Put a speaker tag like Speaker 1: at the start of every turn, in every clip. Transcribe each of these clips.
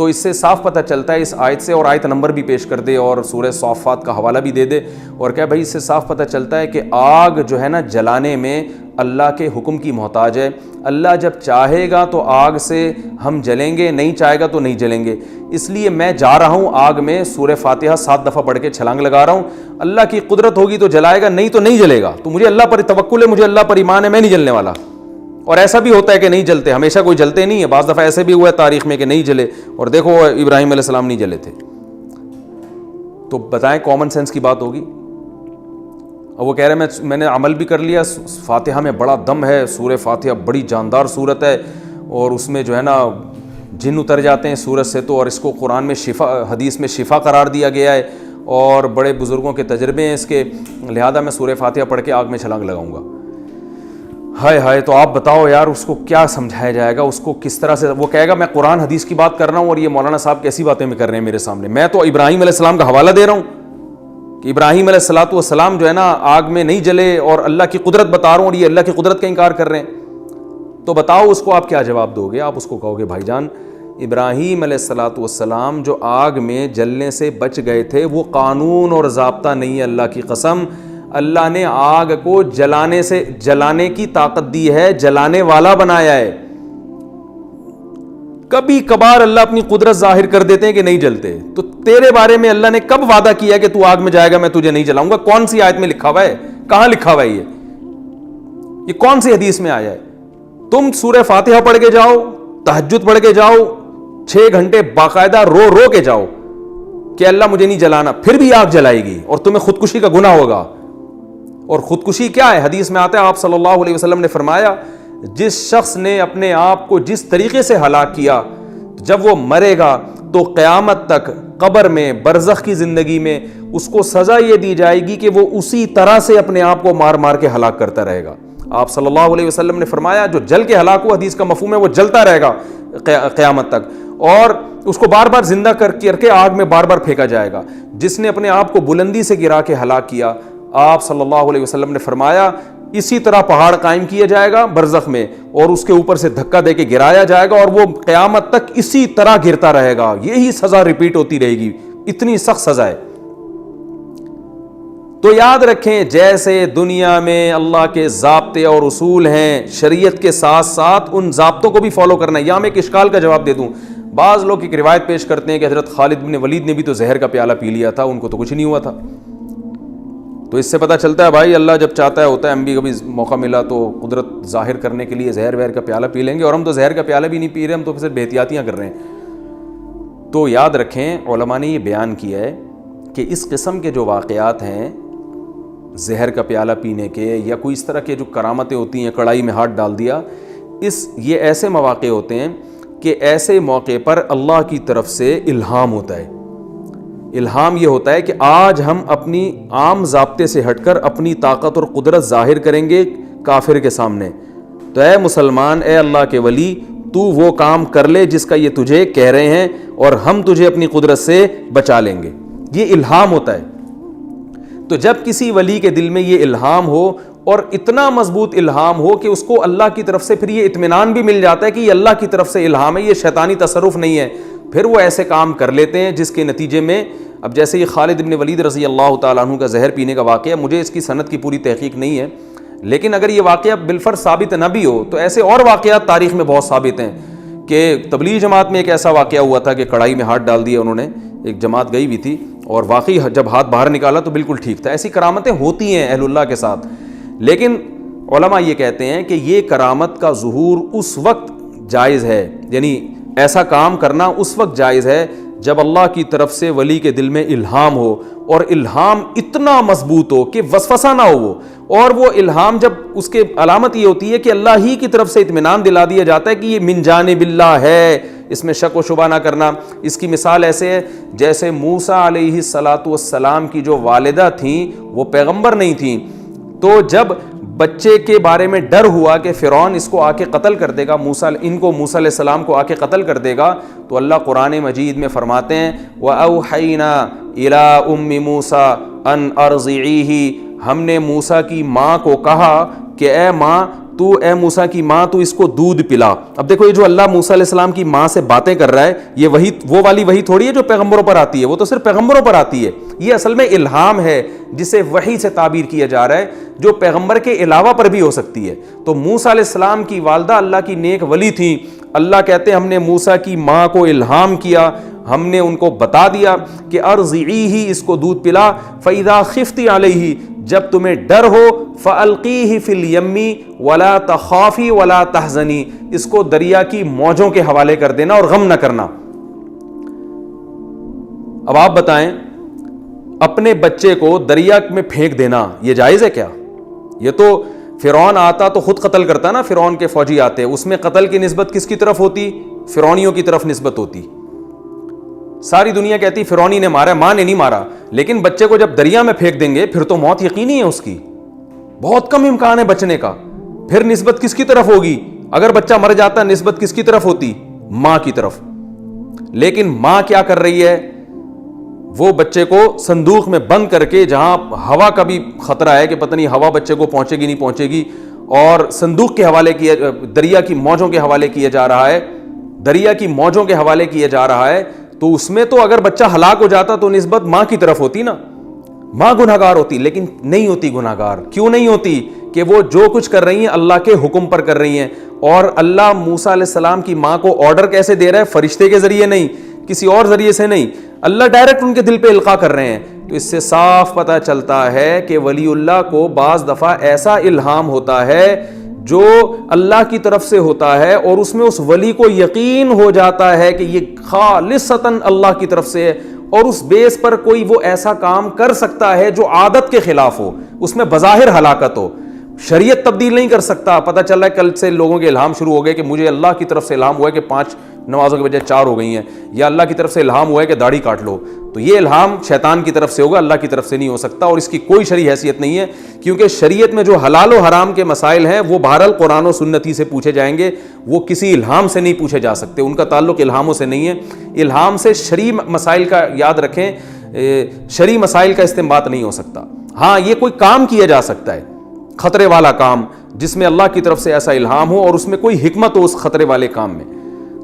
Speaker 1: تو اس سے صاف پتہ چلتا ہے اس آیت سے, اور آیت نمبر بھی پیش کر دے اور سورہ صافات کا حوالہ بھی دے دے, اور کیا بھائی اس سے صاف پتہ چلتا ہے کہ آگ جو ہے نا جلانے میں اللہ کے حکم کی محتاج ہے. اللہ جب چاہے گا تو آگ سے ہم جلیں گے, نہیں چاہے گا تو نہیں جلیں گے. اس لیے میں جا رہا ہوں آگ میں, سورہ فاتحہ 7 دفعہ پڑھ کے چھلانگ لگا رہا ہوں. اللہ کی قدرت ہوگی تو جلائے گا, نہیں تو نہیں جلے گا. تو مجھے اللہ پر توکل ہے, مجھے اللہ پر ایمان ہے, میں نہیں جلنے والا. اور ایسا بھی ہوتا ہے کہ نہیں جلتے, ہمیشہ کوئی جلتے نہیں ہے, بعض دفعہ ایسے بھی ہوا ہے تاریخ میں کہ نہیں جلے, اور دیکھو ابراہیم علیہ السلام نہیں جلے تھے. تو بتائیں کامن سینس کی بات ہوگی. اور وہ کہہ رہے ہیں میں نے عمل بھی کر لیا, فاتحہ میں بڑا دم ہے, سورہ فاتحہ بڑی جاندار صورت ہے, اور اس میں جو ہے نا جن اتر جاتے ہیں صورت سے, تو اور اس کو قرآن میں شفا, حدیث میں شفا قرار دیا گیا ہے, اور بڑے بزرگوں کے تجربے ہیں اس کے, لہذا میں سورہ فاتحہ پڑھ کے آگ میں چھلانگ لگاؤں گا. ہائے ہائے, تو آپ بتاؤ یار اس کو کیا سمجھایا جائے گا, اس کو کس طرح سے وہ کہے گا میں قرآن حدیث کی بات کر رہا ہوں اور یہ مولانا صاحب کیسی باتیں میں کر رہے ہیں میرے سامنے. میں تو ابراہیم علیہ السلام کا حوالہ دے رہا ہوں کہ ابراہیم علیہ السلام جو ہے نا آگ میں نہیں جلے, اور اللہ کی قدرت بتا رہا ہوں, اور یہ اللہ کی قدرت کا انکار کر رہے ہیں. تو بتاؤ اس کو آپ کیا جواب دو گے؟ آپ اس کو کہو گے بھائی جان ابراہیم علیہ السلام جو آگ میں جلنے سے بچ گئے تھے وہ قانون اور ضابطہ نہیں ہے, اللہ کی قسم. اللہ نے آگ کو جلانے کی طاقت دی ہے, جلانے والا بنایا ہے. کبھی کبھار اللہ اپنی قدرت ظاہر کر دیتے ہیں کہ نہیں جلتے. تو تیرے بارے میں اللہ نے کب وعدہ کیا ہے کہ تو آگ میں جائے گا میں تجھے نہیں جلاؤں گا؟ کون سی آیت میں لکھا ہوا ہے؟ کہاں لکھا ہوا ہے یہ کون سی حدیث میں آیا ہے؟ تم سورہ فاتحہ پڑھ کے جاؤ, تہجد پڑھ کے جاؤ, 6 گھنٹے باقاعدہ رو رو کے جاؤ کہ اللہ مجھے نہیں جلانا, پھر بھی آگ جلائے گی اور تمہیں خودکشی کا گناہ ہوگا. اور خودکشی کیا ہے؟ حدیث میں آتا ہے آپ صلی اللہ علیہ وسلم نے فرمایا جس شخص نے اپنے آپ کو جس طریقے سے ہلاک کیا, جب وہ مرے گا تو قیامت تک قبر میں برزخ کی زندگی میں اس کو سزا یہ دی جائے گی کہ وہ اسی طرح سے اپنے آپ کو مار مار کے ہلاک کرتا رہے گا. آپ صلی اللہ علیہ وسلم نے فرمایا جو جل کے ہلاک ہوا, حدیث کا مفہوم ہے وہ جلتا رہے گا قیامت تک, اور اس کو بار بار زندہ کر کے آگ میں بار بار پھینکا جائے گا. جس نے اپنے آپ کو بلندی سے گرا کے ہلاک کیا, آپ صلی اللہ علیہ وسلم نے فرمایا اسی طرح پہاڑ قائم کیا جائے گا برزخ میں, اور اس کے اوپر سے دھکا دے کے گرایا جائے گا, اور وہ قیامت تک اسی طرح گرتا رہے گا. یہی سزا ریپیٹ ہوتی رہے گی, اتنی سخت سزا ہے. تو یاد رکھیں جیسے دنیا میں اللہ کے ضابطے اور اصول ہیں, شریعت کے ساتھ ساتھ ان ضابطوں کو بھی فالو کرنا ہے. یہاں میں ایک اشکال کا جواب دے دوں. بعض لوگ ایک روایت پیش کرتے ہیں کہ حضرت خالد بن ولید نے بھی تو زہر کا پیالہ پی لیا تھا, ان کو تو کچھ نہیں ہوا تھا. تو اس سے پتہ چلتا ہے بھائی اللہ جب چاہتا ہے ہوتا ہے. ہم بھی کبھی موقع ملا تو قدرت ظاہر کرنے کے لیے زہر وہر کا پیالہ پی لیں گے, اور ہم تو زہر کا پیالہ بھی نہیں پی رہے, ہم تو صرف احتیاطیاں کر رہے ہیں. تو یاد رکھیں علماء نے یہ بیان کیا ہے کہ اس قسم کے جو واقعات ہیں زہر کا پیالہ پینے کے, یا کوئی اس طرح کے جو کرامتیں ہوتی ہیں, کڑائی میں ہاتھ ڈال دیا, یہ ایسے مواقع ہوتے ہیں کہ ایسے موقع پر اللہ کی طرف سے الہام ہوتا ہے. الہام یہ ہوتا ہے کہ آج ہم اپنی عام ضابطے سے ہٹ کر اپنی طاقت اور قدرت ظاہر کریں گے کافر کے سامنے. تو اے مسلمان, اے اللہ کے ولی, تو وہ کام کر لے جس کا یہ تجھے کہہ رہے ہیں, اور ہم تجھے اپنی قدرت سے بچا لیں گے. یہ الہام ہوتا ہے. تو جب کسی ولی کے دل میں یہ الہام ہو, اور اتنا مضبوط الہام ہو کہ اس کو اللہ کی طرف سے پھر یہ اطمینان بھی مل جاتا ہے کہ یہ اللہ کی طرف سے الہام ہے, یہ شیطانی تصرف نہیں ہے, پھر وہ ایسے کام کر لیتے ہیں جس کے نتیجے میں, اب جیسے یہ خالد بن ولید رضی اللہ تعالیٰ عنہ کا زہر پینے کا واقعہ, مجھے اس کی سند کی پوری تحقیق نہیں ہے, لیکن اگر یہ واقعہ بالفرض ثابت نہ بھی ہو تو ایسے اور واقعات تاریخ میں بہت ثابت ہیں. کہ تبلیغ جماعت میں ایک ایسا واقعہ ہوا تھا کہ کڑائی میں ہاتھ ڈال دیا انہوں نے, ایک جماعت گئی ہوئی تھی, اور واقعی جب ہاتھ باہر نکالا تو بالکل ٹھیک تھا. ایسی کرامتیں ہوتی ہیں اہل اللہ کے ساتھ, لیکن علماء یہ کہتے ہیں کہ یہ کرامت کا ظہور اس وقت جائز ہے, یعنی ایسا کام کرنا اس وقت جائز ہے جب اللہ کی طرف سے ولی کے دل میں الہام ہو, اور الہام اتنا مضبوط ہو کہ وسوسہ نہ ہو وہ, اور وہ الہام جب اس کے علامت یہ ہوتی ہے کہ اللہ ہی کی طرف سے اطمینان دلا دیا جاتا ہے کہ یہ من جانب اللہ ہے, اس میں شک و شبہ نہ کرنا. اس کی مثال ایسے ہے جیسے موسیٰ علیہ السلام کی جو والدہ تھیں وہ پیغمبر نہیں تھیں, تو جب بچے کے بارے میں ڈر ہوا کہ فرعون اس کو آ کے قتل کر دے گا, موسیٰ علیہ السلام کو آ کے قتل کر دے گا, تو اللہ قرآن مجید میں فرماتے ہیں وَأَوْحَيْنَا إِلَىٰ أُمِّ مُوسَىٰ أَنْ أَرْضِعِيهِ, ہم نے موسیٰ کی ماں کو کہا کہ اے ماں تو اے موسیٰ کی ماں تو اس کو دودھ پلا. اب دیکھو یہ جو اللہ موسیٰ علیہ السلام کی ماں سے باتیں کر رہا ہے یہ وہی وہ والی وہی تھوڑی ہے جو پیغمبروں پر آتی ہے, وہ تو صرف پیغمبروں پر آتی ہے. یہ اصل میں الہام ہے جسے وحی سے تعبیر کیا جا رہا ہے, جو پیغمبر کے علاوہ پر بھی ہو سکتی ہے. تو موسیٰ علیہ السلام کی والدہ اللہ کی نیک ولی تھیں. اللہ کہتے ہیں ہم نے موسیٰ کی ماں کو الہام کیا, ہم نے ان کو بتا دیا کہ ارضعیہ, اس کو دودھ پلا, فاذا خفتی علیہ, جب تمہیں ڈر ہو, فالقیہ فی الیم ولا تخافی ولا تحزنی, اس کو دریا کی موجوں کے حوالے کر دینا اور غم نہ کرنا. اب آپ بتائیں اپنے بچے کو دریا میں پھینک دینا یہ جائز ہے کیا؟ یہ تو فرعون آتا تو خود قتل کرتا نا, فرعون کے فوجی آتے, اس میں قتل کی نسبت کس کی طرف ہوتی؟ فرعونیوں کی طرف نسبت ہوتی. ساری دنیا کہتی فرعونی نے مارا, ماں نے نہیں مارا, لیکن بچے کو جب دریا میں پھینک دیں گے پھر تو موت یقینی ہے اس کی, بہت کم امکان ہے بچنے کا. پھر نسبت کس کی طرف ہوگی؟ اگر بچہ مر جاتا نسبت کس کی طرف ہوتی؟ ماں کی طرف. لیکن ماں کیا کر رہی ہے, وہ بچے کو صندوق میں بند کر کے, جہاں ہوا کا بھی خطرہ ہے کہ پتہ نہیں ہوا بچے کو پہنچے گی نہیں پہنچے گی, اور صندوق کے حوالے کیا, دریا کی موجوں کے حوالے کیا جا رہا ہے, دریا کی موجوں کے حوالے کیا جا رہا ہے. تو اس میں تو اگر بچہ ہلاک ہو جاتا تو نسبت ماں کی طرف ہوتی نا, ماں گنہگار ہوتی, لیکن نہیں ہوتی گنہگار. کیوں نہیں ہوتی؟ کہ وہ جو کچھ کر رہی ہیں اللہ کے حکم پر کر رہی ہیں. اور اللہ موسیٰ علیہ السلام کی ماں کو آرڈر کیسے دے رہا ہے؟ فرشتے کے ذریعے نہیں, کسی اور ذریعے سے نہیں, اللہ ڈائریکٹ ان کے دل پہ القاء کر رہے ہیں. تو اس سے صاف پتہ چلتا ہے کہ ولی اللہ کو بعض دفعہ ایسا الہام ہوتا ہے جو اللہ کی طرف سے ہوتا ہے, اور اس میں اس ولی کو یقین ہو جاتا ہے کہ یہ خالصتاً اللہ کی طرف سے ہے, اور اس بیس پر کوئی وہ ایسا کام کر سکتا ہے جو عادت کے خلاف ہو, اس میں بظاہر ہلاکت ہو. شریعت تبدیل نہیں کر سکتا. پتہ چل رہا ہے کل سے لوگوں کے الہام شروع ہو گئے کہ مجھے اللہ کی طرف سے الہام ہوا ہے کہ 5 نمازوں کے بجائے 4 ہو گئی ہیں, یا اللہ کی طرف سے الہام ہوا ہے کہ داڑھی کاٹ لو. تو یہ الہام شیطان کی طرف سے ہوگا, اللہ کی طرف سے نہیں ہو سکتا, اور اس کی کوئی شرعی حیثیت نہیں ہے. کیونکہ شریعت میں جو حلال و حرام کے مسائل ہیں وہ بہرحال قرآن و سنت ہی سے پوچھے جائیں گے, وہ کسی الہام سے نہیں پوچھے جا سکتے, ان کا تعلق الہاموں سے نہیں ہے. الہام سے شرعی مسائل کا یاد رکھیں, شرعی مسائل کا استنباط نہیں ہو سکتا. ہاں یہ کوئی کام کیا جا سکتا ہے, خطرے والا کام, جس میں اللہ کی طرف سے ایسا الہام ہو اور اس میں کوئی حکمت ہو اس خطرے والے کام میں.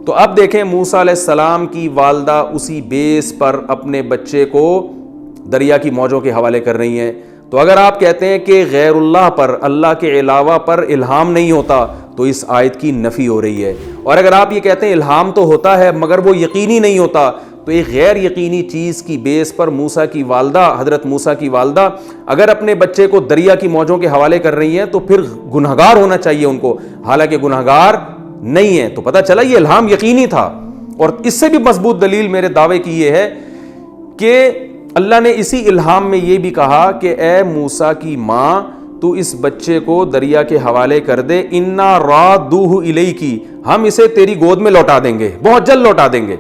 Speaker 1: تو اب دیکھیں موسیٰ علیہ السلام کی والدہ اسی بیس پر اپنے بچے کو دریا کی موجوں کے حوالے کر رہی ہیں. تو اگر آپ کہتے ہیں کہ غیر اللہ پر, اللہ کے علاوہ پر الہام نہیں ہوتا, تو اس آیت کی نفی ہو رہی ہے. اور اگر آپ یہ کہتے ہیں الہام تو ہوتا ہے مگر وہ یقینی نہیں ہوتا, تو ایک غیر یقینی چیز کی بیس پر موسیٰ کی والدہ, حضرت موسیٰ کی والدہ اگر اپنے بچے کو دریا کی موجوں کے حوالے کر رہی ہیں تو پھر گنہگار ہونا چاہیے ان کو, حالانکہ گنہگار نہیں ہے. تو پتہ چلا یہ الہام یقینی تھا. اور اس سے بھی مضبوط دلیل میرے دعوے کی یہ ہے کہ اللہ نے اسی الہام میں یہ بھی کہا کہ اے موسیٰ کی ماں تو اس بچے کو دریا کے حوالے کر دے, انا رادوہ الیکی, ہم اسے تیری گود میں لوٹا دیں گے, بہت جلد لوٹا دیں گے.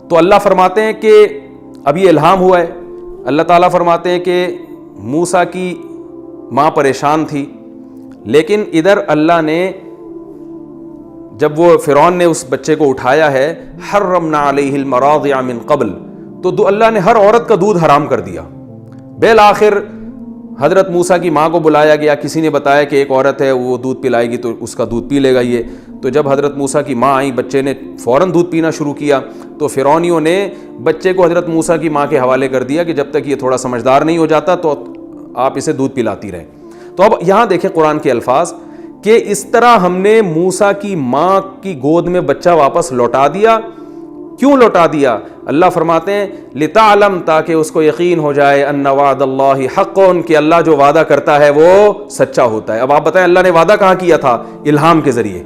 Speaker 1: تو اللہ فرماتے ہیں کہ اب یہ الہام ہوا ہے. اللہ تعالیٰ فرماتے ہیں کہ موسیٰ کی ماں پریشان تھی, لیکن ادھر اللہ نے جب وہ فرعون نے اس بچے کو اٹھایا ہے, حرمنا علیہ المراضع من قبل, تو اللہ نے ہر عورت کا دودھ حرام کر دیا. بالآخر حضرت موسیٰ کی ماں کو بلایا گیا, کسی نے بتایا کہ ایک عورت ہے وہ دودھ پلائے گی تو اس کا دودھ پی لے گا یہ. تو جب حضرت موسیٰ کی ماں آئی, بچے نے فوراً دودھ پینا شروع کیا, تو فرعونیوں نے بچے کو حضرت موسیٰ کی ماں کے حوالے کر دیا کہ جب تک یہ تھوڑا سمجھدار نہیں ہو جاتا تو آپ اسے دودھ پلاتی رہیں. تو اب یہاں دیکھیں قرآن کے الفاظ کہ اس طرح ہم نے موسیٰ کی ماں کی گود میں بچہ واپس لوٹا دیا. کیوں لوٹا دیا؟ اللہ فرماتے ہیں لتعلم, تاکہ اس کو یقین ہو جائے, ان وعد اللہ حق, کہ اللہ جو وعدہ کرتا ہے وہ سچا ہوتا ہے. اب آپ بتائیں اللہ نے وعدہ کہاں کیا تھا؟ الہام کے ذریعے.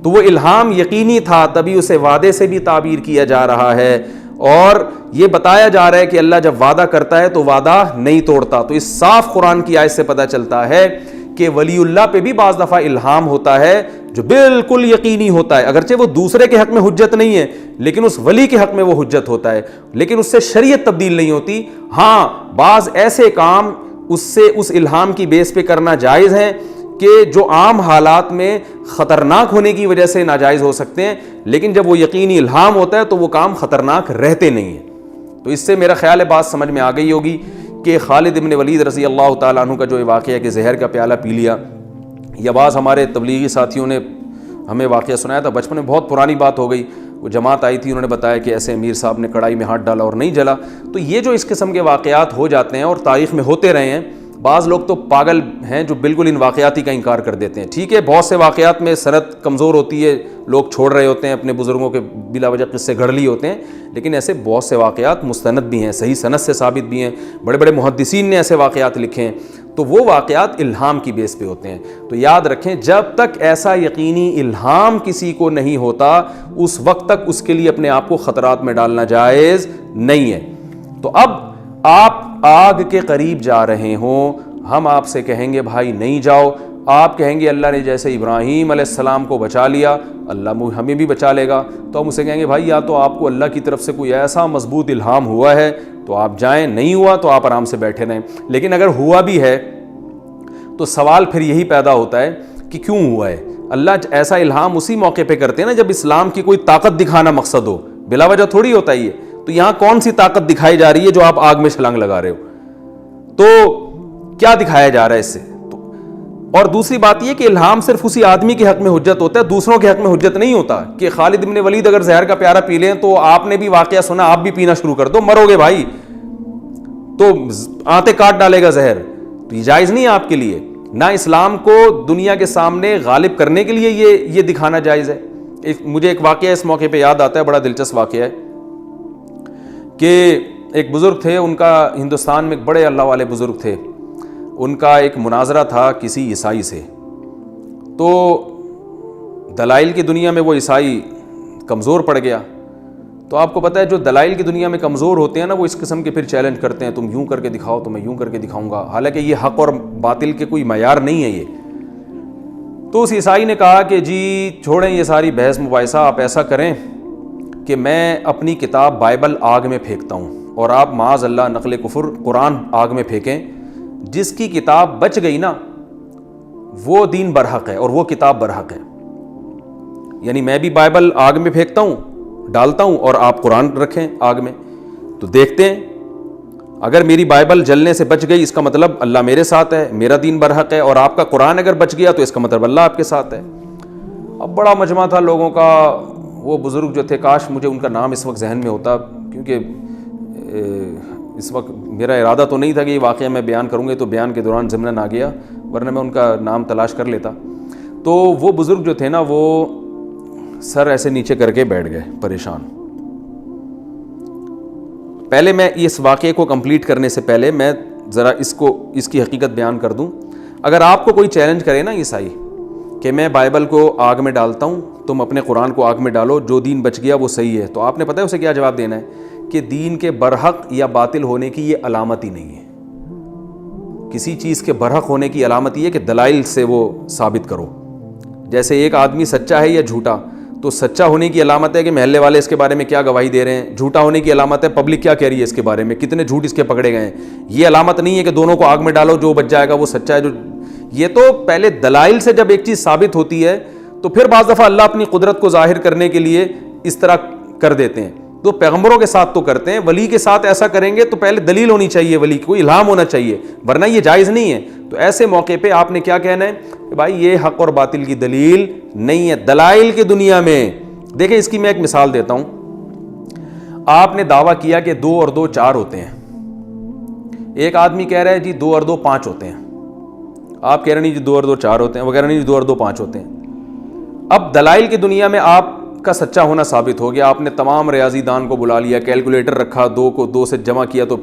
Speaker 1: تو وہ الہام یقینی تھا, تبھی اسے وعدے سے بھی تعبیر کیا جا رہا ہے, اور یہ بتایا جا رہا ہے کہ اللہ جب وعدہ کرتا ہے تو وعدہ نہیں توڑتا. تو اس صاف قرآن کی آیت سے پتہ چلتا ہے کہ ولی اللہ پہ بھی بعض دفعہ الہام ہوتا ہے جو بالکل یقینی ہوتا ہے, اگرچہ وہ دوسرے کے حق میں حجت نہیں ہے لیکن اس ولی کے حق میں وہ حجت ہوتا ہے, لیکن اس سے شریعت تبدیل نہیں ہوتی. ہاں بعض ایسے کام اس الہام کی بیس پہ کرنا جائز ہیں کہ جو عام حالات میں خطرناک ہونے کی وجہ سے ناجائز ہو سکتے ہیں, لیکن جب وہ یقینی الہام ہوتا ہے تو وہ کام خطرناک رہتے نہیں ہیں. تو اس سے میرا خیال ہے بات سمجھ میں آ گئی ہوگی کہ خالد ابن ولید رضی اللہ تعالیٰ عنہ کا جو واقعہ ہے کہ زہر کا پیالہ پی لیا, یا بعض ہمارے تبلیغی ساتھیوں نے ہمیں واقعہ سنایا تھا بچپن میں, بہت پرانی بات ہو گئی, وہ جماعت آئی تھی, انہوں نے بتایا کہ ایسے امیر صاحب نے کڑائی میں ہاتھ ڈالا اور نہیں جلا. تو یہ جو اس قسم کے واقعات ہو جاتے ہیں اور تاریخ میں ہوتے رہے ہیں, بعض لوگ تو پاگل ہیں جو بالکل ان واقعاتی کا انکار کر دیتے ہیں. ٹھیک ہے, بہت سے واقعات میں سند کمزور ہوتی ہے, لوگ چھوڑ رہے ہوتے ہیں, اپنے بزرگوں کے بلا وجہ قصے گھڑ لیے ہوتے ہیں, لیکن ایسے بہت سے واقعات مستند بھی ہیں, صحیح سند سے ثابت بھی ہیں, بڑے بڑے محدثین نے ایسے واقعات لکھے ہیں. تو وہ واقعات الہام کی بیس پہ ہوتے ہیں. تو یاد رکھیں, جب تک ایسا یقینی الہام کسی کو نہیں ہوتا اس وقت تک اس کے لیے اپنے آپ کو خطرات میں ڈالنا جائز نہیں ہے. تو اب آپ آگ کے قریب جا رہے ہوں, ہم آپ سے کہیں گے بھائی نہیں جاؤ, آپ کہیں گے اللہ نے جیسے ابراہیم علیہ السلام کو بچا لیا اللہ ہمیں بھی بچا لے گا, تو ہم اسے کہیں گے بھائی یا تو آپ کو اللہ کی طرف سے کوئی ایسا مضبوط الہام ہوا ہے تو آپ جائیں, نہیں ہوا تو آپ آرام سے بیٹھے رہیں. لیکن اگر ہوا بھی ہے تو سوال پھر یہی پیدا ہوتا ہے کہ کیوں ہوا ہے. اللہ ایسا الہام اسی موقع پہ کرتے ہیں نا جب اسلام کی کوئی طاقت دکھانا مقصد ہو, بلا وجہ تھوڑی ہوتا ہے یہ. تو یہاں کون سی طاقت دکھائی جا رہی ہے جو آپ آگ میں چھلانگ لگا رہے ہو, تو کیا دکھایا جا رہا ہے اس سے؟ اور دوسری بات یہ کہ الہام صرف اسی آدمی کے حق میں حجت ہوتا ہے, دوسروں کے حق میں حجت نہیں ہوتا. کہ خالد بن ولید اگر زہر کا پیالہ پی لیں تو آپ نے بھی واقعہ سنا, آپ بھی پینا شروع کر دو, مرو گے بھائی, تو آنتیں کاٹ ڈالے گا زہر. تو یہ جائز نہیں ہے آپ کے لیے. نہ اسلام کو دنیا کے سامنے غالب کرنے کے لیے یہ دکھانا جائز ہے. مجھے ایک واقعہ اس موقع پہ یاد آتا ہے, بڑا دلچسپ واقعہ ہے کہ ایک بزرگ تھے, ان کا ہندوستان میں ایک بڑے اللہ والے بزرگ تھے, ان کا ایک مناظرہ تھا کسی عیسائی سے. تو دلائل کی دنیا میں وہ عیسائی کمزور پڑ گیا. تو آپ کو پتہ ہے جو دلائل کی دنیا میں کمزور ہوتے ہیں نا, وہ اس قسم کے پھر چیلنج کرتے ہیں, تم یوں کر کے دکھاؤ تو میں یوں کر کے دکھاؤں گا, حالانکہ یہ حق اور باطل کے کوئی معیار نہیں ہے یہ. تو اس عیسائی نے کہا کہ جی چھوڑیں یہ ساری بحث مباحثہ, آپ ایسا کریں کہ میں اپنی کتاب بائبل آگ میں پھینکتا ہوں اور آپ معاذ اللہ نقل کفر قرآن آگ میں پھینکیں. جس کی کتاب بچ گئی نا وہ دین برحق ہے اور وہ کتاب برحق ہے. یعنی میں بھی بائبل آگ میں پھینکتا ہوں, ڈالتا ہوں, اور آپ قرآن رکھیں آگ میں, تو دیکھتے ہیں اگر میری بائبل جلنے سے بچ گئی اس کا مطلب اللہ میرے ساتھ ہے, میرا دین برحق ہے, اور آپ کا قرآن اگر بچ گیا تو اس کا مطلب اللہ آپ کے ساتھ ہے. اب بڑا مجمع تھا لوگوں کا. وہ بزرگ جو تھے, کاش مجھے ان کا نام اس وقت ذہن میں ہوتا, کیونکہ اس وقت میرا ارادہ تو نہیں تھا کہ یہ واقعہ میں بیان کروں گے, تو بیان کے دوران ضمناً آ گیا, ورنہ میں ان کا نام تلاش کر لیتا. تو وہ بزرگ جو تھے نا, وہ سر ایسے نیچے کر کے بیٹھ گئے پریشان. پہلے میں اس واقعے کو کمپلیٹ کرنے سے پہلے میں ذرا اس کی حقیقت بیان کر دوں. اگر آپ کو کوئی چیلنج کرے نا عیسائی کہ میں بائبل کو آگ میں ڈالتا ہوں, تم اپنے قرآن کو آگ میں ڈالو, جو دین بچ گیا وہ صحیح ہے, تو آپ نے پتہ ہے اسے کیا جواب دینا ہے کہ دین کے برحق یا باطل ہونے کی یہ علامت ہی نہیں ہے. کسی چیز کے برحق ہونے کی علامت یہ ہے کہ دلائل سے وہ ثابت کرو. جیسے ایک آدمی سچا ہے یا جھوٹا, تو سچا ہونے کی علامت ہے کہ محلے والے اس کے بارے میں کیا گواہی دے رہے ہیں, جھوٹا ہونے کی علامت ہے پبلک کیا کہہ رہی ہے اس کے بارے میں, کتنے جھوٹ اس کے پکڑے گئے ہیں. یہ علامت نہیں ہے کہ دونوں کو آگ میں ڈالو, جو بچ جائے گا وہ سچا ہے. یہ تو پہلے دلائل سے جب ایک چیز ثابت ہوتی ہے تو پھر بعض دفعہ اللہ اپنی قدرت کو ظاہر کرنے کے لیے اس طرح کر دیتے ہیں. تو پیغمبروں کے ساتھ تو کرتے ہیں, ولی کے ساتھ ایسا کریں گے تو پہلے دلیل ہونی چاہیے, ولی کی کوئی الہام ہونا چاہیے, ورنہ یہ جائز نہیں ہے. تو ایسے موقع پہ آپ نے کیا کہنا ہے کہ بھائی یہ حق اور باطل کی دلیل نہیں ہے. دلائل کی دنیا میں دیکھیں, اس کی میں ایک مثال دیتا ہوں. آپ نے دعویٰ کیا کہ 2 اور 2 4 ہوتے ہیں, ایک آدمی کہہ رہا ہے جی 2 اور 2 5 ہوتے ہیں, آپ کہہ رہے نہیں جی 2 اور 2 4 ہوتے ہیں, وہ کہہ رہے نہیں جی 2 اور 2 5 ہوتے ہیں. اب دلائل کی دنیا میں آپ کا سچا ہونا ثابت ہو گیا. آپ نے تمام ریاضی دان کو بلا لیا, کیلکولیٹر رکھا, 2 کو 2 سے جمع کیا تو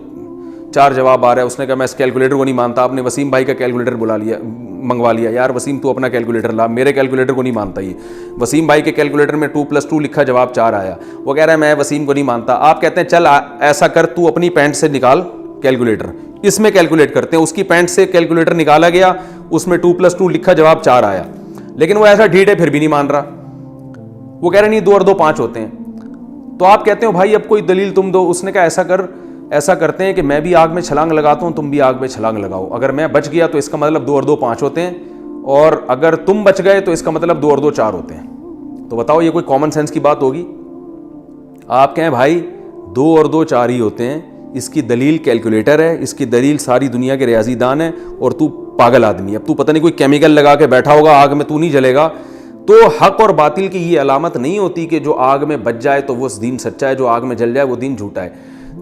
Speaker 1: 4 جواب آ رہا ہے. اس نے کہا میں اس کیلکولیٹر کو نہیں مانتا. آپ نے وسیم بھائی کا کیلکولیٹر منگوا لیا, یار وسیم تو اپنا کیلکولیٹر لا, میرے کیلکولیٹر کو نہیں مانتا. یہ وسیم بھائی کے کیلکولیٹر میں 2+2 لکھا, جواب 4 آیا. وہ کہہ رہا ہے میں وسیم کو نہیں مانتا. آپ کہتے ہیں چل ایسا کر, تو اپنی پینٹ سے نکال کیلکولیٹر, اس میں کیلکولیٹ کرتے ہیں. اس کی پینٹ سے کیلکولیٹر نکالا گیا, اس میں 2+2 لکھا, جواب 4 آیا. لیکن وہ ایسا ڈھیٹ ہے پھر بھی نہیں مان رہا. وہ کہہ رہے نہیں 2 اور 2 5 ہوتے ہیں. تو آپ کہتے ہو بھائی اب کوئی دلیل تم دو. اس نے کہا ایسا کرتے ہیں کہ میں بھی آگ میں چھلانگ لگاتا ہوں, تم بھی آگ میں چھلانگ لگاؤ. اگر میں بچ گیا تو اس کا مطلب 2 اور 2 5 ہوتے ہیں, اور اگر تم بچ گئے تو اس کا مطلب 2 اور 2 4 ہوتے ہیں. تو بتاؤ یہ کوئی کامن سینس کی بات ہوگی؟ آپ کہیں بھائی 2 اور 2 4 ہی ہوتے ہیں, اس کی دلیل کیلکولیٹر ہے, اس کی دلیل ساری دنیا کے ریاضی دان ہے, اور تو پاگل آدمی, اب تو پتہ نہیں کوئی کیمیکل لگا کے بیٹھا ہوگا آگ میں, تو نہیں جلے گا. تو حق اور باطل کی یہ علامت نہیں ہوتی کہ جو آگ میں بچ جائے تو وہ دین سچا ہے, جو آگ میں جل جائے وہ دین جھوٹا ہے.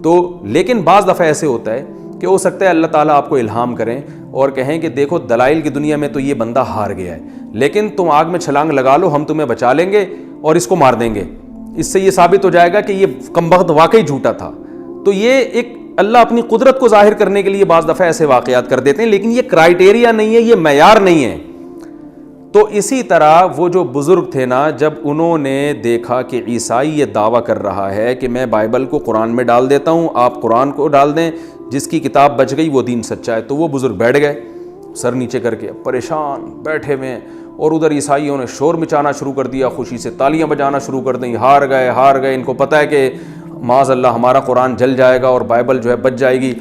Speaker 1: تو لیکن بعض دفعہ ایسے ہوتا ہے کہ ہو سکتا ہے اللہ تعالیٰ آپ کو الہام کریں اور کہیں کہ دیکھو دلائل کی دنیا میں تو یہ بندہ ہار گیا ہے, لیکن تم آگ میں چھلانگ لگا لو, ہم تمہیں بچا لیں گے اور اس کو مار دیں گے. اس سے یہ ثابت ہو جائے گا کہ یہ کمبخت واقعی جھوٹا تھا. تو یہ ایک اللہ اپنی قدرت کو ظاہر کرنے کے لیے بعض دفعہ ایسے واقعات کر دیتے ہیں, لیکن یہ کرائیٹیریا نہیں ہے, یہ معیار نہیں ہے. تو اسی طرح وہ جو بزرگ تھے نا, جب انہوں نے دیکھا کہ عیسائی یہ دعویٰ کر رہا ہے کہ میں بائبل کو قرآن میں ڈال دیتا ہوں, آپ قرآن کو ڈال دیں, جس کی کتاب بچ گئی وہ دین سچا ہے, تو وہ بزرگ بیٹھ گئے سر نیچے کر کے, پریشان بیٹھے ہوئے ہیں. اور ادھر عیسائیوں نے شور مچانا شروع کر دیا, خوشی سے تالیاں بجانا شروع کر دیں, ہار گئے. ان کو پتہ ہے کہ معاذ اللہ ہمارا قرآن جل جائے گا اور بائبل جو ہے بچ جائے گی,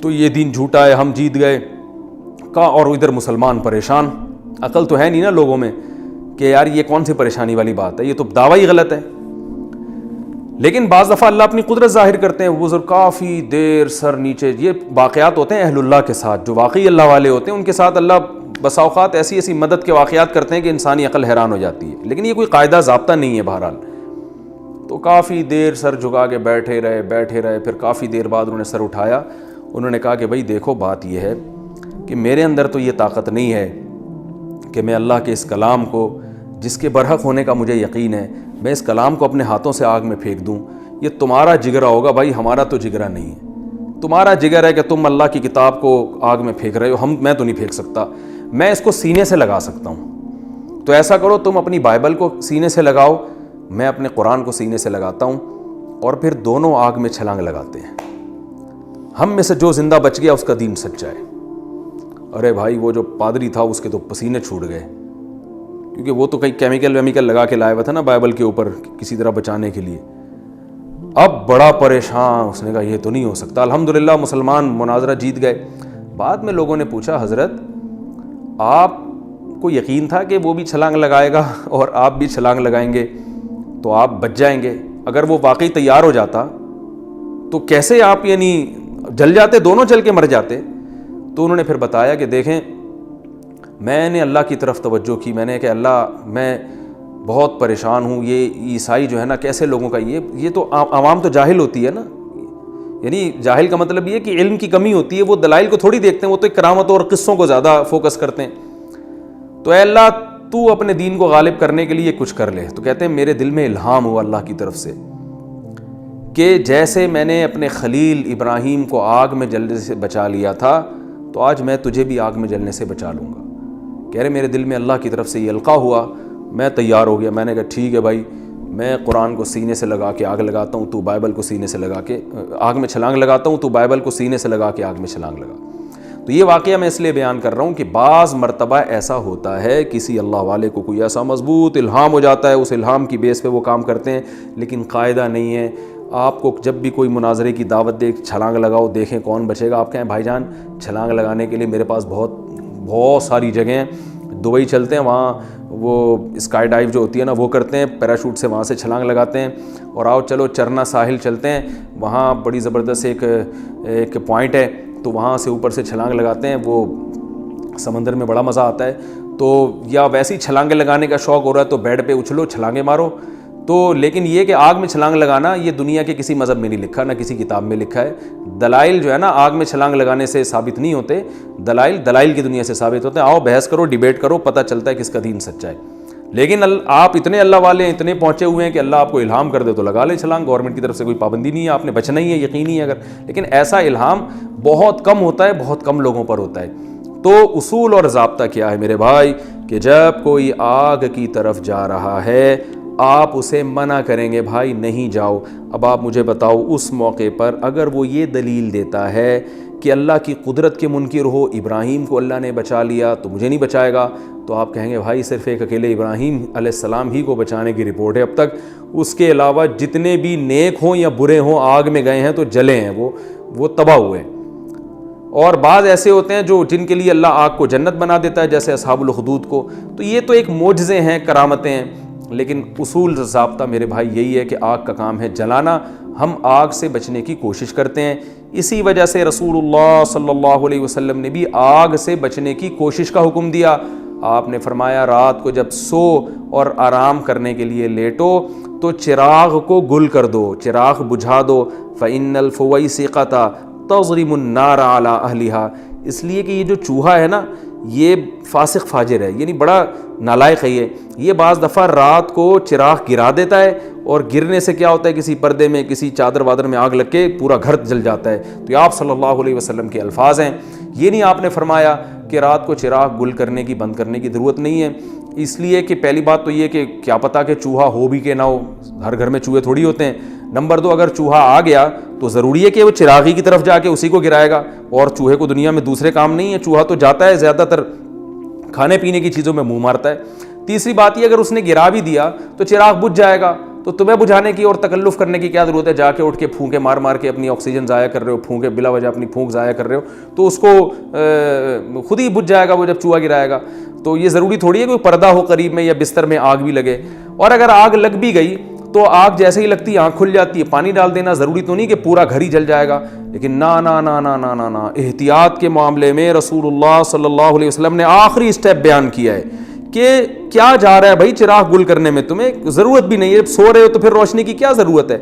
Speaker 1: تو یہ دین جھوٹا ہے, ہم جیت گئے کا. اور ادھر مسلمان پریشان, عقل تو ہے نہیں نا لوگوں میں کہ یار یہ کون سی پریشانی والی بات ہے, یہ تو دعویٰ ہی غلط ہے. لیکن بعض دفعہ اللہ اپنی قدرت ظاہر کرتے ہیں, وہ کافی دیر سر نیچے. یہ واقعات ہوتے ہیں اہل اللہ کے ساتھ, جو واقعی اللہ والے ہوتے ہیں ان کے ساتھ اللہ بسا اوقات ایسی مدد کے واقعات کرتے ہیں کہ انسانی عقل حیران ہو جاتی ہے, لیکن یہ کوئی قاعدہ ضابطہ نہیں ہے بہرحال. تو کافی دیر سر جھکا کے بیٹھے رہے. پھر کافی دیر بعد انہوں نے سر اٹھایا, انہوں نے کہا کہ بھائی دیکھو بات یہ ہے کہ میرے اندر تو یہ طاقت نہیں ہے کہ میں اللہ کے اس کلام کو, جس کے برحق ہونے کا مجھے یقین ہے, میں اس کلام کو اپنے ہاتھوں سے آگ میں پھینک دوں. یہ تمہارا جگرا ہوگا بھائی, ہمارا تو جگرا نہیں ہے. تمہارا جگر ہے کہ تم اللہ کی کتاب کو آگ میں پھینک رہے ہو, میں تو نہیں پھینک سکتا, میں اس کو سینے سے لگا سکتا ہوں. تو ایسا کرو تم اپنی بائبل کو سینے سے لگاؤ, میں اپنے قرآن کو سینے سے لگاتا ہوں, اور پھر دونوں آگ میں چھلانگ لگاتے ہیں. ہم میں سے جو زندہ بچ گیا اس کا دین سچا ہے. ارے بھائی وہ جو پادری تھا اس کے تو پسینے چھوٹ گئے, کیونکہ وہ تو کئی کیمیکل لگا کے لائے ہوا تھا نا بائبل کے اوپر کسی طرح بچانے کے لیے. اب بڑا پریشان, اس نے کہا یہ تو نہیں ہو سکتا. الحمدللہ مسلمان مناظرہ جیت گئے. بعد میں لوگوں نے پوچھا حضرت آپ کو یقین تھا کہ وہ بھی چھلانگ لگائے گا اور آپ بھی چھلانگ لگائیں گے تو آپ بچ جائیں گے؟ اگر وہ واقعی تیار ہو جاتا تو کیسے آپ یعنی جل جاتے, دونوں جل کے مر جاتے. تو انہوں نے پھر بتایا کہ دیکھیں میں نے اللہ کی طرف توجہ کی, میں نے کہ اللہ میں بہت پریشان ہوں, یہ عیسائی جو ہے نا کیسے لوگوں کا یہ تو عوام تو جاہل ہوتی ہے نا, یعنی جاہل کا مطلب یہ کہ علم کی کمی ہوتی ہے, وہ دلائل کو تھوڑی دیکھتے ہیں, وہ تو کرامتوں اور قصوں کو زیادہ فوکس کرتے ہیں. تو اے اللہ تو اپنے دین کو غالب کرنے کے لیے کچھ کر لے. تو کہتے ہیں میرے دل میں الہام ہوا اللہ کی طرف سے کہ جیسے میں نے اپنے خلیل ابراہیم کو آگ میں جلنے سے بچا لیا تھا تو آج میں تجھے بھی آگ میں جلنے سے بچا لوں گا. کہہ رہے میرے دل میں اللہ کی طرف سے یہ القاء ہوا, میں تیار ہو گیا. میں نے کہا ٹھیک ہے بھائی, میں قرآن کو سینے سے لگا کے آگ لگاتا ہوں, تو بائبل کو سینے سے لگا کے آگ میں چھلانگ لگاتا ہوں, تو بائبل کو سینے سے لگا کے آگ میں چھلانگ لگا. تو یہ واقعہ میں اس لیے بیان کر رہا ہوں کہ بعض مرتبہ ایسا ہوتا ہے کسی اللہ والے کو کوئی ایسا مضبوط الہام ہو جاتا ہے, اس الہام کی بیس پہ وہ کام کرتے ہیں, لیکن قاعدہ نہیں ہے. آپ کو جب بھی کوئی مناظرے کی دعوت دے چھلانگ لگاؤ دیکھیں کون بچے گا, آپ کہیں بھائی جان چھلانگ لگانے کے لیے میرے پاس بہت ساری جگہیں ہیں, دبئی چلتے ہیں, وہاں وہ اسکائی ڈائیو جو ہوتی ہے نا وہ کرتے ہیں, پیراشوٹ سے وہاں سے چھلانگ لگاتے ہیں. اور آؤ چلو چرنا ساحل چلتے ہیں, وہاں بڑی زبردست ایک پوائنٹ ہے, تو وہاں سے اوپر سے چھلانگ لگاتے ہیں, وہ سمندر میں بڑا مزہ آتا ہے. تو یا ویسی چھلانگیں لگانے کا شوق ہو رہا ہے تو بیڈ پہ اچھلو چھلانگیں مارو. تو لیکن یہ کہ آگ میں چھلانگ لگانا یہ دنیا کے کسی مذہب میں نہیں لکھا, نہ کسی کتاب میں لکھا ہے. دلائل جو ہے نا آگ میں چھلانگ لگانے سے ثابت نہیں ہوتے, دلائل کی دنیا سے ثابت ہوتے ہیں. آؤ بحث کرو, ڈیبیٹ کرو, پتہ چلتا ہے کس کا دین سچا ہے. لیکن آپ اتنے اللہ والے ہیں, اتنے پہنچے ہوئے ہیں کہ اللہ آپ کو الہام کر دے تو لگا لے چھلانگ, گورنمنٹ کی طرف سے کوئی پابندی نہیں ہے, آپ نے بچنا ہی ہے, یقینی ہے اگر. لیکن ایسا الہام بہت کم ہوتا ہے, بہت کم لوگوں پر ہوتا ہے. تو اصول اور ضابطہ کیا ہے میرے بھائی کہ جب کوئی آگ کی طرف جا رہا ہے آپ اسے منع کریں گے بھائی نہیں جاؤ. اب آپ مجھے بتاؤ اس موقع پر اگر وہ یہ دلیل دیتا ہے کہ اللہ کی قدرت کے منکر ہو, ابراہیم کو اللہ نے بچا لیا تو مجھے نہیں بچائے گا, تو آپ کہیں گے بھائی صرف ایک اکیلے ابراہیم علیہ السلام ہی کو بچانے کی رپورٹ ہے اب تک, اس کے علاوہ جتنے بھی نیک ہوں یا برے ہوں آگ میں گئے ہیں تو جلے ہیں, وہ تباہ ہوئے. اور بعض ایسے ہوتے ہیں جن کے لیے اللہ آگ کو جنت بنا دیتا ہے, جیسے اصحاب الخدود کو. تو یہ تو ایک معجزے ہیں, کرامتیں ہیں, لیکن اصول ضابطہ میرے بھائی یہی ہے کہ آگ کا کام ہے جلانا, ہم آگ سے بچنے کی کوشش کرتے ہیں. اسی وجہ سے رسول اللہ صلی اللہ علیہ وسلم نے بھی آگ سے بچنے کی کوشش کا حکم دیا. آپ نے فرمایا رات کو جب سو اور آرام کرنے کے لیے لیٹو تو چراغ کو گل کر دو, چراغ بجھا دو. فإن الفویسقۃ تضرم النار علی اہلہا, اس لیے کہ یہ جو چوہا ہے نا یہ فاسق فاجر ہے, یعنی بڑا نالائق ہے. یہ بعض دفعہ رات کو چراغ گرا دیتا ہے اور گرنے سے کیا ہوتا ہے کسی پردے میں کسی چادر وادر میں آگ لگ کے پورا گھر جل جاتا ہے. تو یہ آپ صلی اللہ علیہ وسلم کے الفاظ ہیں. یہ نہیں آپ نے فرمایا کہ رات کو چراغ گل کرنے کی بند کرنے کی ضرورت نہیں ہے, اس لیے کہ پہلی بات تو یہ کہ کیا پتہ کہ چوہا ہو بھی کہ نہ ہو, ہر گھر میں چوہے تھوڑی ہوتے ہیں. نمبر 2, اگر چوہا آ گیا تو ضروری ہے کہ وہ چراغی کی طرف جا کے اسی کو گرائے گا, اور چوہے کو دنیا میں دوسرے کام نہیں ہے. چوہا تو جاتا ہے زیادہ تر کھانے پینے کی چیزوں میں منہ مارتا ہے. تیسری بات یہ, اگر اس نے گرا بھی دیا تو چراغ بجھ جائے گا, تو تمہیں بجھانے کی اور تکلف کرنے کی کیا ضرورت ہے. جا کے اٹھ کے پھونکے مار مار کے اپنی آکسیجن ضائع کر رہے ہو, پھونکے بلا وجہ اپنی پھونک ضائع کر رہے ہو, تو اس کو خود ہی بجھ جائے گا وہ جب چوہا گرائے گا. تو یہ ضروری تھوڑی ہے کہ کوئی پردہ ہو قریب میں یا بستر میں آگ بھی لگے. اور اگر آگ لگ بھی گئی تو آگ جیسے ہی لگتی ہے آنکھ کھل جاتی ہے, پانی ڈال دینا, ضروری تو نہیں کہ پورا گھر ہی جل جائے گا. لیکن نا نا نا نا نا نا نا, احتیاط کے معاملے میں رسول اللہ صلی اللہ علیہ وسلم نے آخری اسٹیپ بیان کیا ہے کہ کیا جا رہا ہے بھائی چراغ گل کرنے میں, تمہیں ضرورت بھی نہیں ہے, سو رہے ہو تو پھر روشنی کی کیا ضرورت ہے,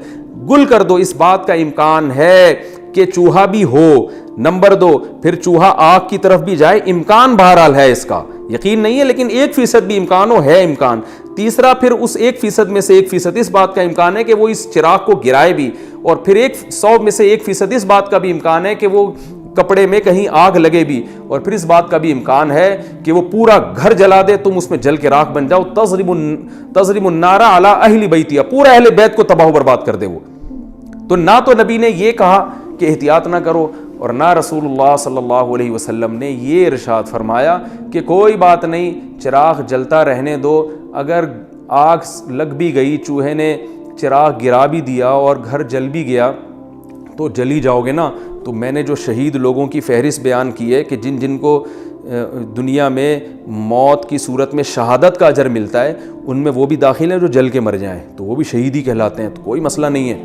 Speaker 1: گل کر دو. اس بات کا امکان ہے کہ چوہا بھی ہو. نمبر 2, پھر چوہا آگ کی طرف بھی جائے, امکان بہرحال ہے, اس کا یقین نہیں ہے لیکن 1% بھی امکان ہو, ہے امکان. تیسرا, پھر اس 1% میں سے 1% اس بات کا امکان ہے کہ وہ اس چراغ کو گرائے بھی, اور پھر 100 میں سے 1% اس بات کا بھی امکان ہے کہ وہ کپڑے میں کہیں آگ لگے بھی, اور پھر اس بات کا بھی امکان ہے کہ وہ پورا گھر جلا دے, تم اس میں جل کے راکھ بن جاؤ. تضرم النار علی اہل بیتہ, پورا اہل بیت کو تباہ و برباد کر دے وہ. تو نہ تو نبی نے یہ کہا کہ احتیاط نہ کرو, اور نہ رسول اللہ صلی اللہ علیہ وسلم نے یہ ارشاد فرمایا کہ کوئی بات نہیں چراغ جلتا رہنے دو, اگر آگ لگ بھی گئی, چوہے نے چراغ گرا بھی دیا اور گھر جل بھی گیا تو جلی جاؤ گے نا. تو میں نے جو شہید لوگوں کی فہرست بیان کی ہے کہ جن کو دنیا میں موت کی صورت میں شہادت کا اجر ملتا ہے, ان میں وہ بھی داخل ہیں جو جل کے مر جائیں, تو وہ بھی شہید ہی کہلاتے ہیں, تو کوئی مسئلہ نہیں ہے.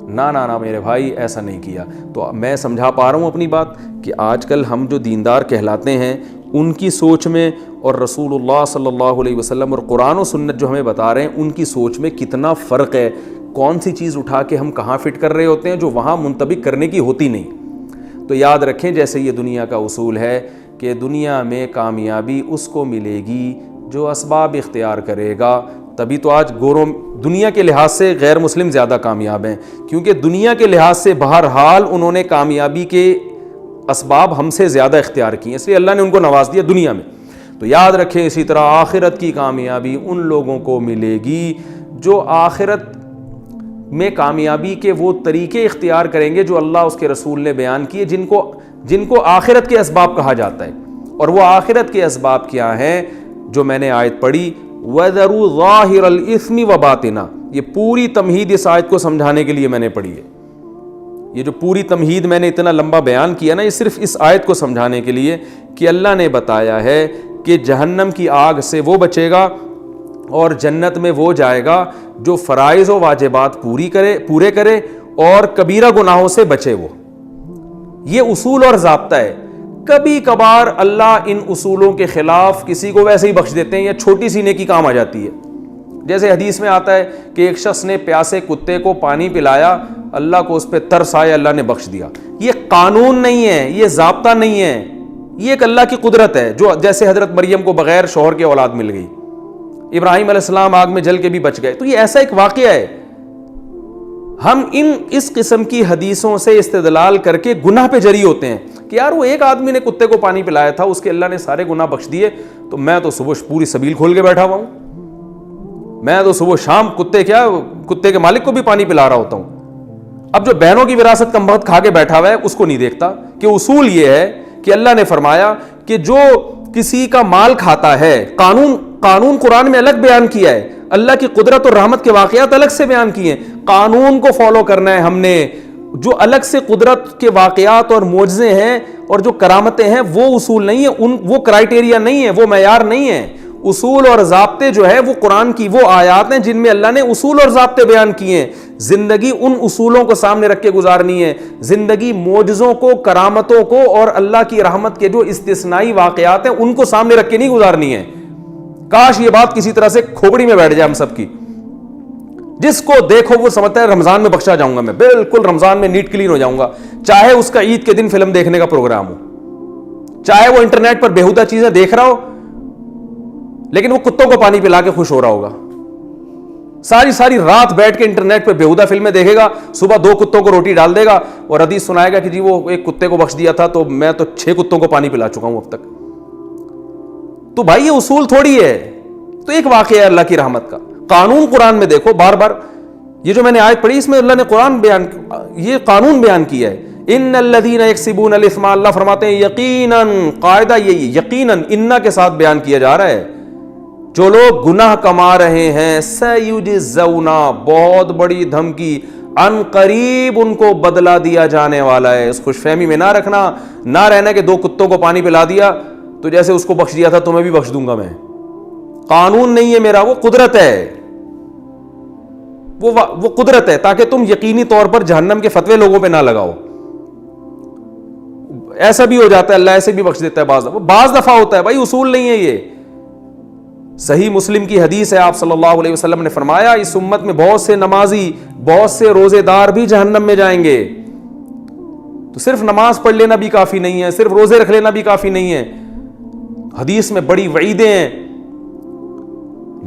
Speaker 1: نا نا نا میرے بھائی, ایسا نہیں کیا. تو میں سمجھا پا رہا ہوں اپنی بات کہ آج کل ہم جو دیندار کہلاتے ہیں ان کی سوچ میں اور رسول اللہ صلی اللہ علیہ وسلم اور قرآن و سنت جو ہمیں بتا رہے ہیں ان کی سوچ میں کتنا فرق ہے. کون سی چیز اٹھا کے ہم کہاں فٹ کر رہے ہوتے ہیں جو وہاں منطبق کرنے کی ہوتی نہیں. تو یاد رکھیں, جیسے یہ دنیا کا اصول ہے کہ دنیا میں کامیابی اس کو ملے گی جو اسباب اختیار کرے گا. تبھی تو آج گوروں دنیا کے لحاظ سے غیر مسلم زیادہ کامیاب ہیں, کیونکہ دنیا کے لحاظ سے بہرحال انہوں نے کامیابی کے اسباب ہم سے زیادہ اختیار کیے, اس لیے اللہ نے ان کو نواز دیا دنیا میں. تو یاد رکھیں اسی طرح آخرت کی کامیابی ان لوگوں کو ملے گی جو آخرت میں کامیابی کے وہ طریقے اختیار کریں گے جو اللہ اس کے رسول نے بیان کیے, جن کو آخرت کے اسباب کہا جاتا ہے. اور وہ آخرت کے اسباب کیا ہیں جو میں نے آیت پڑھی, وَذَرُوا ظَاهِرَ الْإِثْمِ وَبَاطِنَهُ, یہ پوری تمہید اس آیت کو سمجھانے کے لیے میں نے پڑھی ہے. یہ جو پوری تمہید میں نے اتنا لمبا بیان کیا نا, یہ صرف اس آیت کو سمجھانے کے لیے کہ اللہ نے بتایا ہے کہ جہنم کی آگ سے وہ بچے گا اور جنت میں وہ جائے گا جو فرائض و واجبات پورے کرے اور کبیرہ گناہوں سے بچے. وہ یہ اصول اور ضابطہ ہے. کبھی کبھار اللہ ان اصولوں کے خلاف کسی کو ویسے ہی بخش دیتے ہیں یا چھوٹی سی نیکی کام آ جاتی ہے. جیسے حدیث میں آتا ہے کہ ایک شخص نے پیاسے کتے کو پانی پلایا, اللہ کو اس پہ ترس آیا, اللہ نے بخش دیا. یہ قانون نہیں ہے, یہ ضابطہ نہیں ہے, یہ ایک اللہ کی قدرت ہے. جو جیسے حضرت مریم کو بغیر شوہر کے اولاد مل گئی, ابراہیم علیہ السلام آگ میں جل کے بھی بچ گئے, تو یہ ایسا ایک واقعہ ہے. ہم اس قسم کی حدیثوں سے استدلال کر کے گناہ پہ جری ہوتے ہیں کہ یار وہ ایک آدمی نے کتے کو پانی پلایا تھا, اس کے اللہ نے سارے گناہ بخش دیے, تو میں تو صبح پوری سبیل کھول کے بیٹھا ہوا ہوں, میں تو صبح شام کتے کے مالک کو بھی پانی پلا رہا ہوتا ہوں. اب جو بہنوں کی وراثت کم وقت کھا کے بیٹھا ہوا ہے اس کو نہیں دیکھتا کہ اصول یہ ہے کہ اللہ نے فرمایا کہ جو کسی کا مال کھاتا ہے, قانون قرآن میں الگ بیان کیا ہے, اللہ کی قدرت اور رحمت کے واقعات الگ سے بیان کیے ہیں. قانون کو فالو کرنا ہے ہم نے. جو الگ سے قدرت کے واقعات اور معجزے ہیں اور جو کرامتیں ہیں وہ اصول نہیں ہیں, وہ کرائیٹیریا نہیں ہے, وہ معیار نہیں ہے. اصول اور ضابطے جو ہے وہ قرآن کی وہ آیات ہیں جن میں اللہ نے اصول اور ضابطے بیان کیے ہیں. زندگی ان اصولوں کو سامنے رکھ کے گزارنی ہے. زندگی معجزوں کو, کرامتوں کو اور اللہ کی رحمت کے جو استثنائی واقعات ہیں ان کو سامنے رکھ کے نہیں گزارنی ہے. کاش یہ بات کسی طرح سے کھوپڑی میں بیٹھ جائے ہم سب کی. جس کو دیکھو وہ سمجھتا ہے رمضان میں بخشا جاؤں گا, میں بالکل رمضان میں نیٹ کلین ہو جاؤں گا, چاہے اس کا عید کے دن فلم دیکھنے کا پروگرام ہو, چاہے وہ انٹرنیٹ پر بےہودہ چیزیں دیکھ رہا ہو, لیکن وہ کتوں کو پانی پلا کے خوش ہو رہا ہوگا. ساری رات بیٹھ کے انٹرنیٹ پہ بےہودہ فلمیں دیکھے گا, صبح 2 کتوں کو روٹی ڈال دے گا اور حدیث سنائے گا کہ جی وہ ایک کتے کو بخش دیا تھا تو میں تو 6 کتوں کو پانی پلا چکا ہوں اب تک. تو بھائی یہ اصول تھوڑی ہے, تو ایک واقعہ ہے اللہ کی رحمت کا. قانون قرآن میں دیکھو بار بار, یہ جو میں نے آیت پڑھی اس میں اللہ نے یہ قانون بیان کیا ہے. ان الذین یکسبون الاثم, اللہ فرماتے ہیں یقیناً, قاعدہ یہی یقیناً انّا کے ساتھ بیان کیا جا رہا ہے, جو لوگ گناہ کما رہے ہیں سیجزون, بہت بڑی دھمکی, ان قریب ان کو بدلہ دیا جانے والا ہے. اس خوش فہمی میں نہ رکھنا, نہ رہنا کہ 2 کتوں کو پانی پلا دیا تو جیسے اس کو بخش دیا تھا تمہیں بھی بخش دوں گا میں. قانون نہیں ہے میرا, وہ قدرت ہے, وہ قدرت ہے, تاکہ تم یقینی طور پر جہنم کے فتوے لوگوں پہ نہ لگاؤ. ایسا بھی ہو جاتا ہے, اللہ ایسے بھی بخش دیتا ہے بعض دفعہ ہوتا ہے بھائی, اصول نہیں ہے یہ. صحیح مسلم کی حدیث ہے, آپ صلی اللہ علیہ وسلم نے فرمایا اس امت میں بہت سے نمازی, بہت سے روزے دار بھی جہنم میں جائیں گے. تو صرف نماز پڑھ لینا بھی کافی نہیں ہے, صرف روزے رکھ لینا بھی کافی نہیں ہے. حدیث میں بڑی وعیدیں ہیں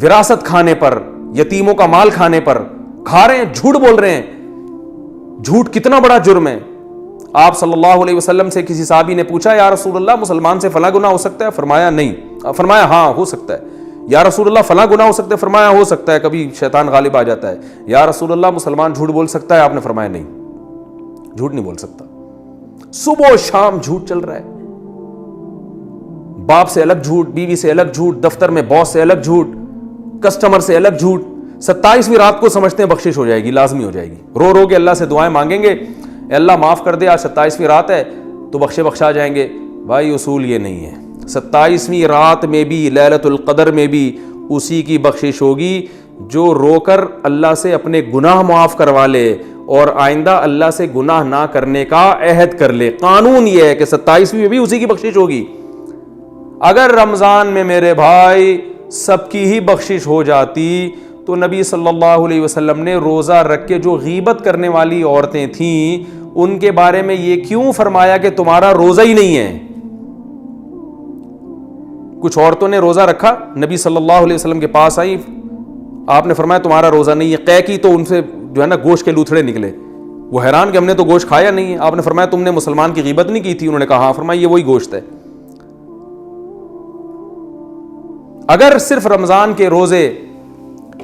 Speaker 1: وراثت کھانے پر, یتیموں کا مال کھانے پر. کھا رہے ہیں, جھوٹ بول رہے ہیں. جھوٹ کتنا بڑا جرم ہے. آپ صلی اللہ علیہ وسلم سے کسی صحابی نے پوچھا یا رسول اللہ مسلمان سے فلاں گناہ ہو سکتا ہے؟ فرمایا نہیں. فرمایا ہاں ہو سکتا ہے. یا رسول اللہ فلاں گناہ ہو سکتا ہے؟ فرمایا ہو سکتا ہے, کبھی شیطان غالب آ جاتا ہے. یا رسول اللہ مسلمان جھوٹ بول سکتا ہے؟ آپ نے فرمایا نہیں, جھوٹ نہیں بول سکتا. صبح و شام جھوٹ چل رہا ہے, باپ سے الگ جھوٹ, بیوی سے الگ جھوٹ, دفتر میں باس سے الگ جھوٹ, کسٹمر سے الگ جھوٹ. 27ویں رات کو سمجھتے ہیں بخشش ہو جائے گی, لازمی ہو جائے گی. رو رو کے اللہ سے دعائیں مانگیں گے, اے اللہ معاف کر دے, آج 27ویں رات ہے تو بخشا جائیں گے. بھائی اصول یہ نہیں ہے. 27ویں رات میں بھی, لیلۃ القدر میں بھی اسی کی بخشش ہوگی جو رو کر اللہ سے اپنے گناہ معاف کروا لے اور آئندہ اللہ سے گناہ نہ کرنے کا عہد کر لے. قانون یہ ہے کہ 27ویں میں بھی اسی کی بخشش ہوگی. اگر رمضان میں میرے بھائی سب کی ہی بخشش ہو جاتی تو نبی صلی اللہ علیہ وسلم نے روزہ رکھ کے جو غیبت کرنے والی عورتیں تھیں ان کے بارے میں یہ کیوں فرمایا کہ تمہارا روزہ ہی نہیں ہے؟ کچھ عورتوں نے روزہ رکھا, نبی صلی اللہ علیہ وسلم کے پاس آئی, آپ نے فرمایا تمہارا روزہ نہیں ہے. قے کی تو ان سے جو ہے نا گوشت کے لوتھڑے نکلے, وہ حیران کہ ہم نے تو گوشت کھایا نہیں ہے. آپ نے فرمایا تم نے مسلمان کی غیبت نہیں کی تھی؟ انہوں نے کہا ہاں. فرمایا یہ وہی گوشت ہے. اگر صرف رمضان کے روزے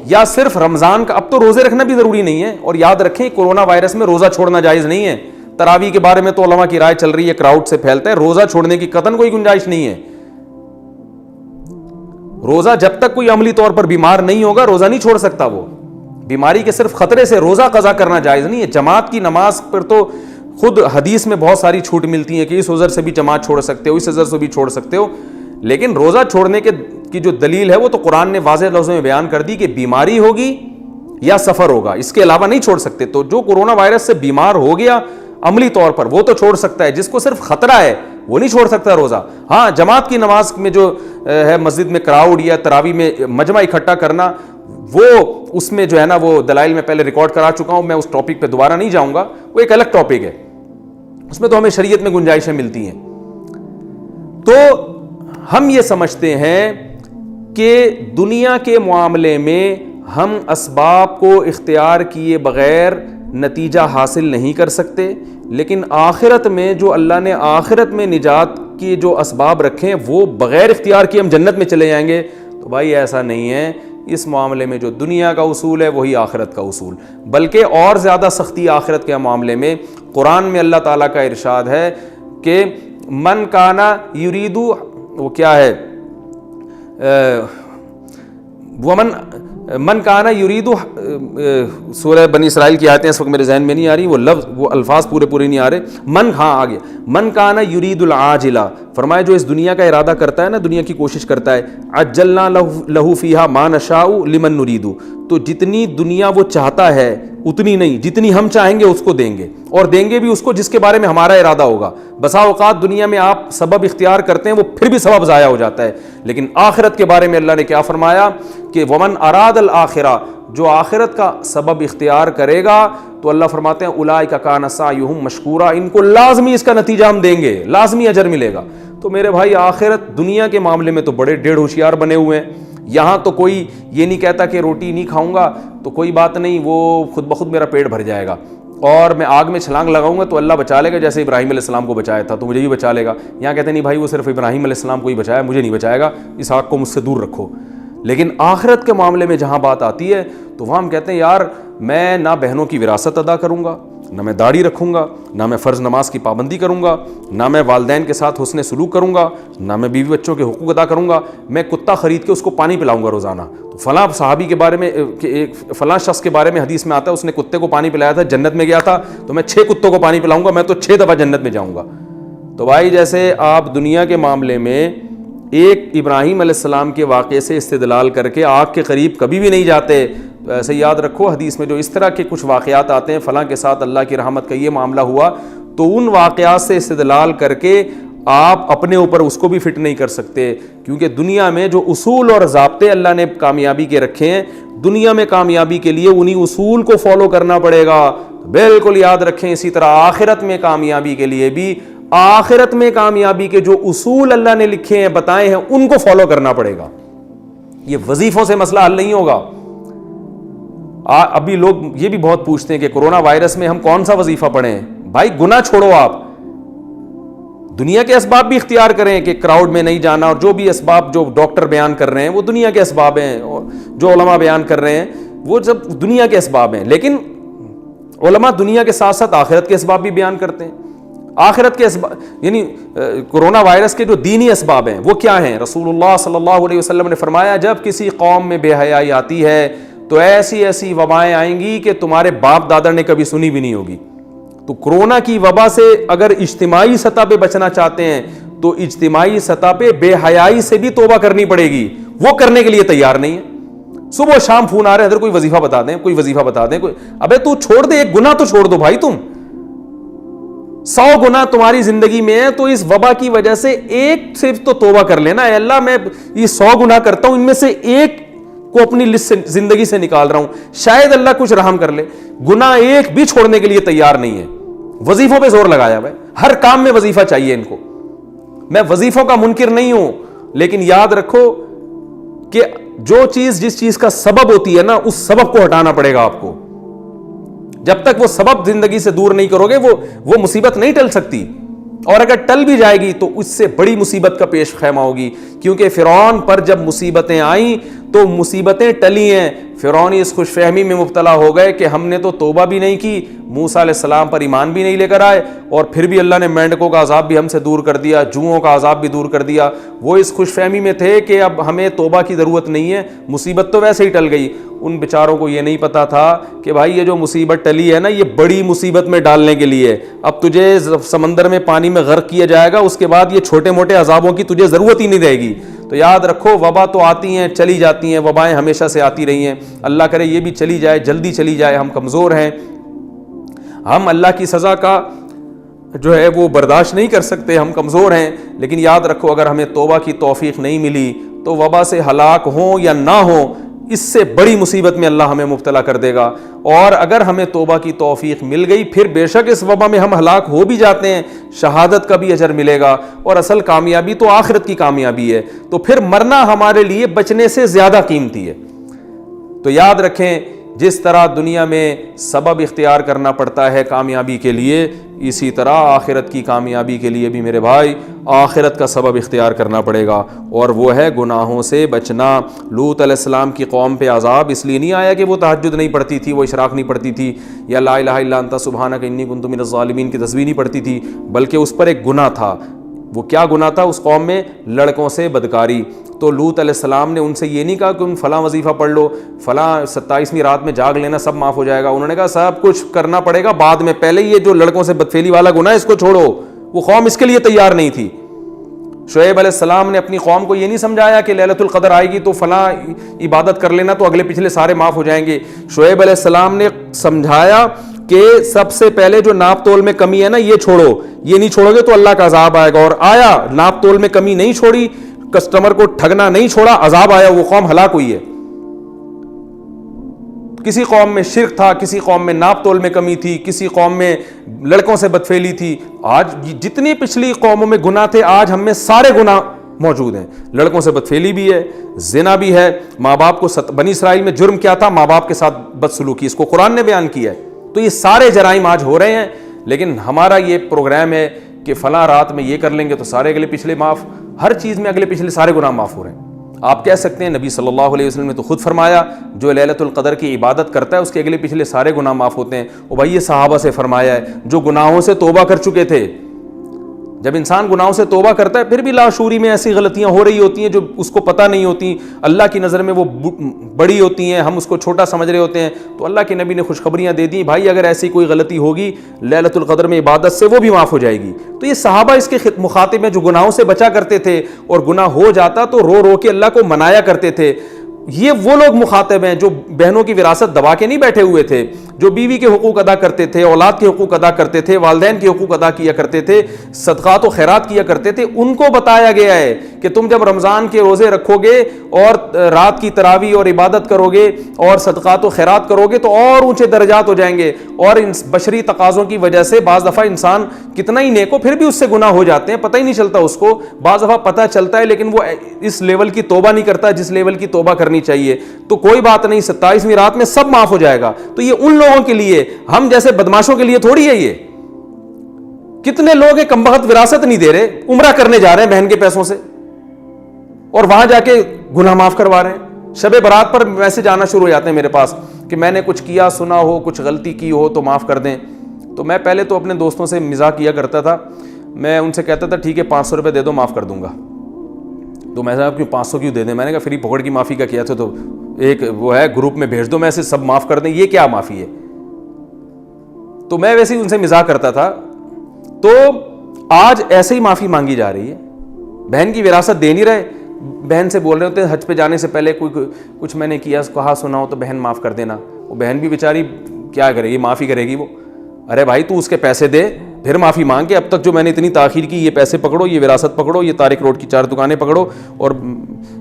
Speaker 1: یا صرف رمضان کا, اب تو روزے رکھنا بھی ضروری نہیں ہے, اور یاد رکھیں کورونا وائرس میں روزہ چھوڑنا جائز نہیں ہے. تراویح کے بارے میں تو علماء کی رائے چل رہی ہے, کراؤڈ سے پھیلتا ہے, روزہ چھوڑنے کی قطعاً کوئی گنجائش نہیں ہے. روزہ جب تک کوئی عملی طور پر بیمار نہیں ہوگا روزہ نہیں چھوڑ سکتا. وہ بیماری کے صرف خطرے سے روزہ قضا کرنا جائز نہیں ہے. جماعت کی نماز پر تو خود حدیث میں بہت ساری چھوٹ ملتی ہیں کہ اس عذر سے بھی جماعت چھوڑ سکتے ہو, اس عذر سے بھی چھوڑ سکتے ہو, لیکن روزہ چھوڑنے کی جو دلیل ہے وہ تو قرآن نے واضح لفظوں میں بیان کر دی کہ بیماری ہوگی یا سفر ہوگا, اس کے علاوہ نہیں چھوڑ سکتے. تو جو کورونا وائرس سے بیمار ہو گیا عملی طور پر وہ تو چھوڑ سکتا ہے, جس کو صرف خطرہ ہے وہ نہیں چھوڑ سکتا روزہ. ہاں جماعت کی نماز میں جو ہے مسجد میں کراؤڈ یا تراویح میں مجمع اکٹھا کرنا, وہ اس میں جو ہے نا وہ دلائل میں پہلے ریکارڈ کرا چکا ہوں, میں اس ٹاپک پہ دوبارہ نہیں جاؤں گا, وہ ایک الگ ٹاپک ہے, اس میں تو ہمیں شریعت میں گنجائشیں ملتی ہیں. تو ہم یہ سمجھتے ہیں کہ دنیا کے معاملے میں ہم اسباب کو اختیار کیے بغیر نتیجہ حاصل نہیں کر سکتے, لیکن آخرت میں جو اللہ نے آخرت میں نجات کے جو اسباب رکھے ہیں وہ بغیر اختیار کیے ہم جنت میں چلے جائیں گے. تو بھائی ایسا نہیں ہے. اس معاملے میں جو دنیا کا اصول ہے وہی آخرت کا اصول, بلکہ اور زیادہ سختی آخرت کے معاملے میں. قرآن میں اللہ تعالیٰ کا ارشاد ہے کہ من کانا یریدو, وہ کیا ہے, ومن من کانا یرید، سورہ بنی اسرائیل کی آیتیں اس وقت میرے ذہن میں نہیں آ رہی، وہ لفظ وہ الفاظ پورے نہیں آ رہے. آگے من کانا یرید العاجلہ، فرمایا جو اس دنیا کا ارادہ کرتا ہے نا، دنیا کی کوشش کرتا ہے، عجلنا لہ فیہا ما نشاء لمن نرید، تو جتنی دنیا وہ چاہتا ہے اتنی نہیں، جتنی ہم چاہیں گے اس کو دیں گے، اور دیں گے بھی اس کو جس کے بارے میں ہمارا ارادہ ہوگا. بسا اوقات دنیا میں آپ سبب اختیار کرتے ہیں، وہ پھر بھی سبب ضائع ہو جاتا ہے، لیکن آخرت کے بارے میں اللہ نے کیا فرمایا کہ ومن اراد الآخرہ، جو آخرت کا سبب اختیار کرے گا تو اللہ فرماتے ہیں اولئک کان سعیہم مشکورا، ان کو لازمی اس کا نتیجہ ہم دیں گے، لازمی اجر ملے گا. تو میرے بھائی آخرت دنیا کے معاملے میں تو بڑے ڈیڑھ ہوشیار بنے ہوئے ہیں. یہاں تو کوئی یہ نہیں کہتا کہ روٹی نہیں کھاؤں گا تو کوئی بات نہیں، وہ خود بخود میرا پیٹ بھر جائے گا، اور میں آگ میں چھلانگ لگاؤں گا تو اللہ بچا لے گا، جیسے ابراہیم علیہ السلام کو بچایا تھا تو مجھے بھی بچا لے گا. یہاں کہتے ہیں نہیں بھائی وہ صرف ابراہیم علیہ السلام کو ہی بچایا، مجھے نہیں بچائے گا، اس آگ کو مجھ سے دور رکھو. لیکن آخرت کے معاملے میں جہاں بات آتی ہے تو وہاں ہم کہتے ہیں یار میں نہ بہنوں کی وراثت ادا کروں گا، نہ میں داڑھی رکھوں گا، نہ میں فرض نماز کی پابندی کروں گا، نہ میں والدین کے ساتھ حسن سلوک کروں گا، نہ میں بیوی بچوں کے حقوق ادا کروں گا، میں کتا خرید کے اس کو پانی پلاؤں گا روزانہ. تو فلاں صحابی کے بارے میں، فلاں شخص کے بارے میں حدیث میں آتا ہے اس نے کتے کو پانی پلایا تھا، جنت میں گیا تھا، تو میں 6 کتوں کو پانی پلاؤں گا، میں تو 6 دفعہ جنت میں جاؤں گا. تو بھائی جیسے آپ دنیا کے معاملے میں ایک ابراہیم علیہ السلام کے واقعے سے استدلال کر کے آگ کے قریب کبھی بھی نہیں جاتے، تو ایسے یاد رکھو حدیث میں جو اس طرح کے کچھ واقعات آتے ہیں، فلاں کے ساتھ اللہ کی رحمت کا یہ معاملہ ہوا، تو ان واقعات سے استدلال کر کے آپ اپنے اوپر اس کو بھی فٹ نہیں کر سکتے، کیونکہ دنیا میں جو اصول اور ضابطے اللہ نے کامیابی کے رکھے ہیں، دنیا میں کامیابی کے لیے انہی اصول کو فالو کرنا پڑے گا. بالکل یاد رکھیں، اسی طرح آخرت میں کامیابی کے لیے بھی، آخرت میں کامیابی کے جو اصول اللہ نے لکھے ہیں، بتائے ہیں، ان کو فالو کرنا پڑے گا. یہ وظیفوں سے مسئلہ حل نہیں ہوگا. ابھی لوگ یہ بھی بہت پوچھتے ہیں کہ کرونا وائرس میں ہم کون سا وظیفہ پڑھیں. بھائی گناہ چھوڑو، آپ دنیا کے اسباب بھی اختیار کریں کہ کراؤڈ میں نہیں جانا، اور جو بھی اسباب جو ڈاکٹر بیان کر رہے ہیں وہ دنیا کے اسباب ہیں، اور جو علماء بیان کر رہے ہیں وہ سب دنیا کے اسباب ہیں. لیکن علماء دنیا کے ساتھ ساتھ آخرت کے اسباب بھی بیان کرتے ہیں. آخرت کے اسباب یعنی کرونا وائرس کے جو دینی اسباب ہیں وہ کیا ہیں؟ رسول اللہ صلی اللہ علیہ وسلم نے فرمایا جب کسی قوم میں بے حیائی آتی ہے تو ایسی ایسی وبائیں آئیں گی کہ تمہارے باپ دادا نے کبھی سنی بھی نہیں ہوگی. تو کرونا کی وبا سے اگر اجتماعی سطح پہ بچنا چاہتے ہیں تو اجتماعی سطح پہ بے حیائی سے بھی توبہ کرنی پڑے گی. وہ کرنے کے لیے تیار نہیں ہے. صبح شام فون آ رہے ہیں ادھر کوئی وظیفہ بتا دیں، کوئی وظیفہ بتا دیں، کوئی ابے تو چھوڑ دے، ایک گناہ تو چھوڑ دو بھائی. تم 100 گناہ تمہاری زندگی میں ہے تو اس وبا کی وجہ سے ایک صرف تو توبہ کر لینا. اے اللہ میں یہ 100 گناہ کرتا ہوں، ان میں سے ایک کو اپنی لسٹ سے زندگی سے نکال رہا ہوں، شاید اللہ کچھ رحم کر لے. گناہ ایک بھی چھوڑنے کے لیے تیار نہیں ہے. وظیفوں پہ زور لگایا ہوا ہے، ہر کام میں وظیفہ چاہیے ان کو. میں وظیفوں کا منکر نہیں ہوں، لیکن یاد رکھو کہ جو چیز جس چیز کا سبب ہوتی ہے نا، اس سبب کو ہٹانا پڑے گا آپ کو. جب تک وہ سبب زندگی سے دور نہیں کرو گے وہ مصیبت نہیں ٹل سکتی. اور اگر ٹل بھی جائے گی تو اس سے بڑی مصیبت کا پیش خیمہ ہوگی. کیونکہ فرعون پر جب مصیبتیں آئیں تو مصیبتیں ٹلی ہیں. فرعون اس خوش فہمی میں مبتلا ہو گئے کہ ہم نے تو توبہ بھی نہیں کی، موسیٰ علیہ السلام پر ایمان بھی نہیں لے کر آئے، اور پھر بھی اللہ نے مینڈکوں کا عذاب بھی ہم سے دور کر دیا، جوؤں کا عذاب بھی دور کر دیا. وہ اس خوش فہمی میں تھے کہ اب ہمیں توبہ کی ضرورت نہیں ہے، مصیبت تو ویسے ہی ٹل گئی. ان بیچاروں کو یہ نہیں پتا تھا کہ بھائی یہ جو مصیبت ٹلی ہے نا، یہ بڑی مصیبت میں ڈالنے کے لیے. اب تجھے سمندر میں پانی میں غرق کیا جائے گا، اس کے بعد یہ چھوٹے موٹے عذابوں کی تجھے ضرورت ہی نہیں رہے گی. تو یاد رکھو وبا تو آتی ہیں چلی جاتی ہیں، وبائیں ہمیشہ سے آتی رہی ہیں. اللہ کرے یہ بھی چلی جائے، جلدی چلی جائے. ہم کمزور ہیں، ہم اللہ کی سزا کا جو ہے وہ برداشت نہیں کر سکتے، ہم کمزور ہیں. لیکن یاد رکھو اگر ہمیں توبہ کی توفیق نہیں ملی تو وبا سے ہلاک ہوں یا نہ ہوں، اس سے بڑی مصیبت میں اللہ ہمیں مبتلا کر دے گا. اور اگر ہمیں توبہ کی توفیق مل گئی، پھر بے شک اس وبا میں ہم ہلاک ہو بھی جاتے ہیں، شہادت کا بھی اجر ملے گا. اور اصل کامیابی تو آخرت کی کامیابی ہے. تو پھر مرنا ہمارے لیے بچنے سے زیادہ قیمتی ہے. تو یاد رکھیں جس طرح دنیا میں سبب اختیار کرنا پڑتا ہے کامیابی کے لیے، اسی طرح آخرت کی کامیابی کے لیے بھی میرے بھائی آخرت کا سبب اختیار کرنا پڑے گا، اور وہ ہے گناہوں سے بچنا. لوط علیہ السلام کی قوم پہ عذاب اس لیے نہیں آیا کہ وہ تہجد نہیں پڑھتی تھی، وہ اشراق نہیں پڑھتی تھی، یا لا الہ الا انت سبحانک انی کنت من الظالمین کی تسبیح نہیں پڑھتی تھی، بلکہ اس پر ایک گناہ تھا. وہ کیا گناہ تھا؟ اس قوم میں لڑکوں سے بدکاری. تو لوط علیہ السلام نے ان سے یہ نہیں کہا کہ فلاں وظیفہ پڑھ لو, فلاں 27ویں رات میں جاگ لینا, سب معاف ہو جائے گا. انہوں نے کہا سب کچھ کرنا پڑے گا بعد میں, پہلے یہ جو لڑکوں سے بدفعلی والا گناہ اس کو چھوڑو. وہ قوم اس کے لیے تیار نہیں تھی. شعیب علیہ السلام نے اپنی قوم کو یہ نہیں سمجھایا کہ لیلۃ القدر آئے گی تو فلاں عبادت کر لینا تو اگلے پچھلے سارے معاف ہو جائیں گے. شعیب علیہ السلام نے سمجھایا کہ سب سے پہلے جو ناپ تول میں کمی ہے نا یہ چھوڑو, یہ نہیں چھوڑو گے تو اللہ کا عذاب آئے گا. اور آیا, ناپ تول میں کمی نہیں چھوڑی, کسٹمر کو ٹھگنا نہیں چھوڑا, عذاب آیا, وہ قوم ہلاک ہوئی ہے. کسی قوم میں شرک تھا, کسی قوم میں ناپ تول میں کمی تھی, کسی قوم میں لڑکوں سے بدفعلی تھی. آج جتنی پچھلی قوموں میں گناہ تھے آج ہم میں سارے گناہ موجود ہیں. لڑکوں سے بدفعلی بھی ہے, زنا بھی ہے, ماں باپ کو بنی اسرائیل میں جرم کیا تھا, ماں باپ کے ساتھ بدسلوکی, اس کو قرآن نے بیان کیا ہے. تو یہ سارے جرائم آج ہو رہے ہیں. لیکن ہمارا یہ پروگرام ہے کہ فلاں رات میں یہ کر لیں گے تو سارے اگلے پچھلے معاف, ہر چیز میں اگلے پچھلے سارے گناہ معاف ہو رہے ہیں. آپ کہہ سکتے ہیں نبی صلی اللہ علیہ وسلم نے تو خود فرمایا جو لیلۃ القدر کی عبادت کرتا ہے اس کے اگلے پچھلے سارے گناہ معاف ہوتے ہیں. اور بھائی یہ صحابہ سے فرمایا ہے جو گناہوں سے توبہ کر چکے تھے. جب انسان گناہوں سے توبہ کرتا ہے پھر بھی لاشعوری میں ایسی غلطیاں ہو رہی ہوتی ہیں جو اس کو پتہ نہیں ہوتی, اللہ کی نظر میں وہ بڑی ہوتی ہیں, ہم اس کو چھوٹا سمجھ رہے ہوتے ہیں. تو اللہ کے نبی نے خوشخبریاں دے دی, بھائی اگر ایسی کوئی غلطی ہوگی لیلۃ القدر میں عبادت سے وہ بھی معاف ہو جائے گی. تو یہ صحابہ اس کے مخاطب ہیں جو گناہوں سے بچا کرتے تھے, اور گناہ ہو جاتا تو رو رو کے اللہ کو منایا کرتے تھے. یہ وہ لوگ مخاطب ہیں جو بہنوں کی وراثت دبا کے نہیں بیٹھے ہوئے تھے, جو بیوی کے حقوق ادا کرتے تھے, اولاد کے حقوق ادا کرتے تھے, والدین کے حقوق ادا کیا کرتے تھے, صدقات و خیرات کیا کرتے تھے. ان کو بتایا گیا ہے کہ تم جب رمضان کے روزے رکھو گے اور رات کی تراویح اور عبادت کرو گے اور صدقات و خیرات کرو گے تو اور اونچے درجات ہو جائیں گے. اور ان بشری تقاضوں کی وجہ سے بعض دفعہ انسان کتنا ہی نیک ہو پھر بھی اس سے گناہ ہو جاتے ہیں, پتہ ہی نہیں چلتا اس کو. بعض دفعہ پتہ چلتا ہے لیکن وہ اس لیول کی توبہ نہیں کرتا جس لیول کی توبہ کرنی چاہیے. تو کوئی بات نہیں, 27ویں رات میں سب معاف ہو جائے گا. تو یہ ان لوگوں کے لیے, ہم جیسے بدماشوں کے لیے تھوڑی ہے. یہ کتنے لوگ ہیں کمبخت وراثت نہیں دے رہے, عمرہ کرنے جا رہے ہیں بہن کے پیسوں سے اور وہاں جا کے گناہ معاف کروا رہے ہیں. شب برات پر میسج آنا شروع ہو جاتے ہیں میرے پاس کہ میں نے کچھ کیا سنا ہو, کچھ غلطی کی ہو تو معاف کر دیں. تو میں پہلے تو اپنے دوستوں سے مزاح کیا کرتا تھا, میں ان سے کہتا تھا ٹھیک ہے 500 روپے دے دو معاف کر دوں گا. تو میں نے کیوں 500 کیوں دے دیں, میں نے کہا فری پکڑ کی معافی کا کیا تھا تو ایک وہ ہے گروپ میں بھیج دو, میں ایسے سب معاف کر دیں, یہ کیا معافی ہے. تو میں ویسے ہی ان سے مزاح کرتا تھا. تو آج ایسے ہی معافی مانگی جا رہی ہے. بہن کی وراثت دے نہیں رہے, بہن سے بول رہے ہوتے ہیں حج پہ جانے سے پہلے کوئی کچھ میں نے کیا کہا سنا ہو تو بہن معاف کر دینا. وہ بہن بھی بیچاری کیا کرے گی, معافی کرے گی وہ. ارے بھائی تو اس کے پیسے دے پھر معافی مانگ کے, اب تک جو میں نے اتنی تاخیر کی یہ پیسے پکڑو, یہ وراثت پکڑو, یہ طارق روڈ کی 4 دکانیں پکڑو, اور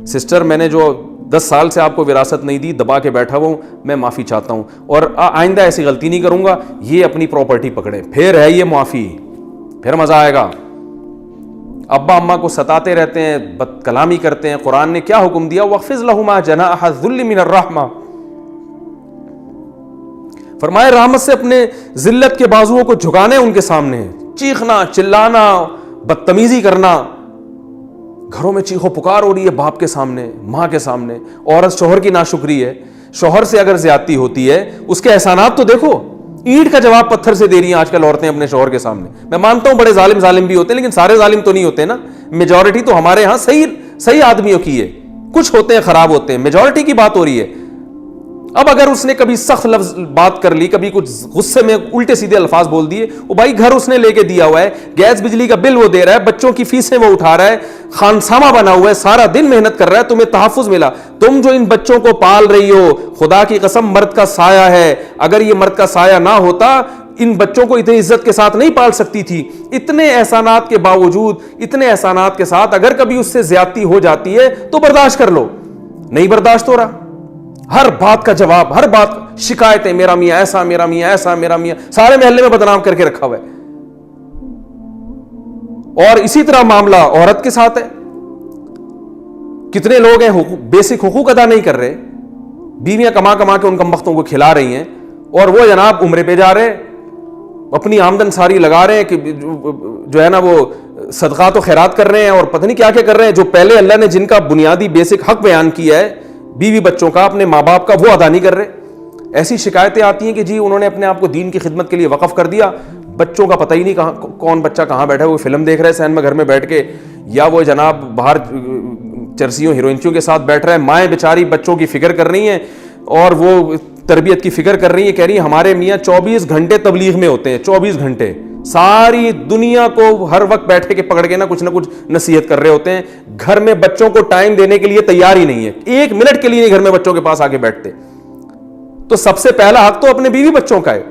Speaker 1: سسٹر میں نے جو 10 سال سے آپ کو وراثت نہیں دی دبا کے بیٹھا ہوں, میں معافی چاہتا ہوں اور آئندہ ایسی غلطی نہیں کروں گا. یہ اپنی پراپرٹی پکڑے, پھر ہے یہ معافی, پھر مزہ آئے گا. ابا اماں کو ستاتے رہتے ہیں, بد کلامی کرتے ہیں. قرآن نے کیا حکم دیا, وَاخْفِضْ لَهُمَا جَنَاحَ الذُّلِّ مِنَ الرَّحْمَةِ, فرمائے رحمت سے اپنے ذلت کے بازوؤں کو جھکانے ان کے سامنے. چیخنا چلانا بدتمیزی کرنا, گھروں میں چیخو پکار ہو رہی ہے باپ کے سامنے ماں کے سامنے. عورت شوہر کی ناشکری ہے, شوہر سے اگر زیادتی ہوتی ہے اس کے احسانات تو دیکھو. اینٹ کا جواب پتھر سے دے رہی ہیں آج کل عورتیں اپنے شوہر کے سامنے. میں مانتا ہوں بڑے ظالم بھی ہوتے ہیں لیکن سارے ظالم تو نہیں ہوتے نا. میجورٹی تو ہمارے ہاں صحیح آدمیوں کی ہے, کچھ ہوتے ہیں خراب ہوتے ہیں, میجورٹی کی بات ہو رہی ہے. اب اگر اس نے کبھی سخت لفظ بات کر لی, کبھی کچھ غصے میں الٹے سیدھے الفاظ بول دیے, وہ بھائی گھر اس نے لے کے دیا ہوا ہے, گیس بجلی کا بل وہ دے رہا ہے, بچوں کی فیسیں وہ اٹھا رہا ہے, خانسامہ بنا ہوا ہے, سارا دن محنت کر رہا ہے, تمہیں تحفظ ملا. تم جو ان بچوں کو پال رہی ہو, خدا کی قسم مرد کا سایہ ہے, اگر یہ مرد کا سایہ نہ ہوتا ان بچوں کو اتنی عزت کے ساتھ نہیں پال سکتی تھی. اتنے احسانات کے باوجود, اتنے احسانات کے ساتھ اگر کبھی اس سے زیادتی ہو جاتی ہے تو برداشت کر لو. نہیں برداشت ہو رہا, ہر بات کا جواب, ہر بات شکایتیں, میرا میاں ایسا, میرا میاں ایسا, میرا میاں, سارے محلے میں بدنام کر کے رکھا ہوا ہے. اور اسی طرح معاملہ عورت کے ساتھ ہے. کتنے لوگ ہیں بیسک حقوق ادا نہیں کر رہے, بیویاں کما کے ان کمبختوں کو کھلا رہی ہیں, اور وہ جناب عمرے پہ جا رہے, اپنی آمدن ساری لگا رہے ہیں کہ جو ہے نا وہ صدقات و خیرات کر رہے ہیں, اور پتہ نہیں کیا کیا کر رہے ہیں, جو پہلے اللہ نے جن کا بنیادی بیسک حق بیان کیا ہے بیوی بچوں کا, اپنے ماں باپ کا, وہ ادا نہیں کر رہے. ایسی شکایتیں آتی ہیں کہ جی انہوں نے اپنے آپ کو دین کی خدمت کے لیے وقف کر دیا, بچوں کا پتہ ہی نہیں کہاں کون بچہ کہاں بیٹھا ہے, وہ فلم دیکھ رہے ہیں سین میں گھر میں بیٹھ کے, یا وہ جناب باہر چرسیوں ہیروئنچیوں کے ساتھ بیٹھ رہا ہے, مائیں بیچاری بچوں کی فکر کر رہی ہیں اور وہ تربیت کی فکر کر رہی ہیں, کہہ رہی ہیں ہمارے میاں 24 گھنٹے تبلیغ میں ہوتے ہیں, 24 گھنٹے ساری دنیا کو ہر وقت بیٹھے کے پکڑ کے نہ کچھ نصیحت کر رہے ہوتے ہیں, گھر میں بچوں کو ٹائم دینے کے لیے تیار ہی نہیں ہے, 1 منٹ کے لیے نہیں گھر میں بچوں کے پاس آ کے بیٹھتے. تو سب سے پہلا حق تو اپنے بیوی بچوں کا ہے.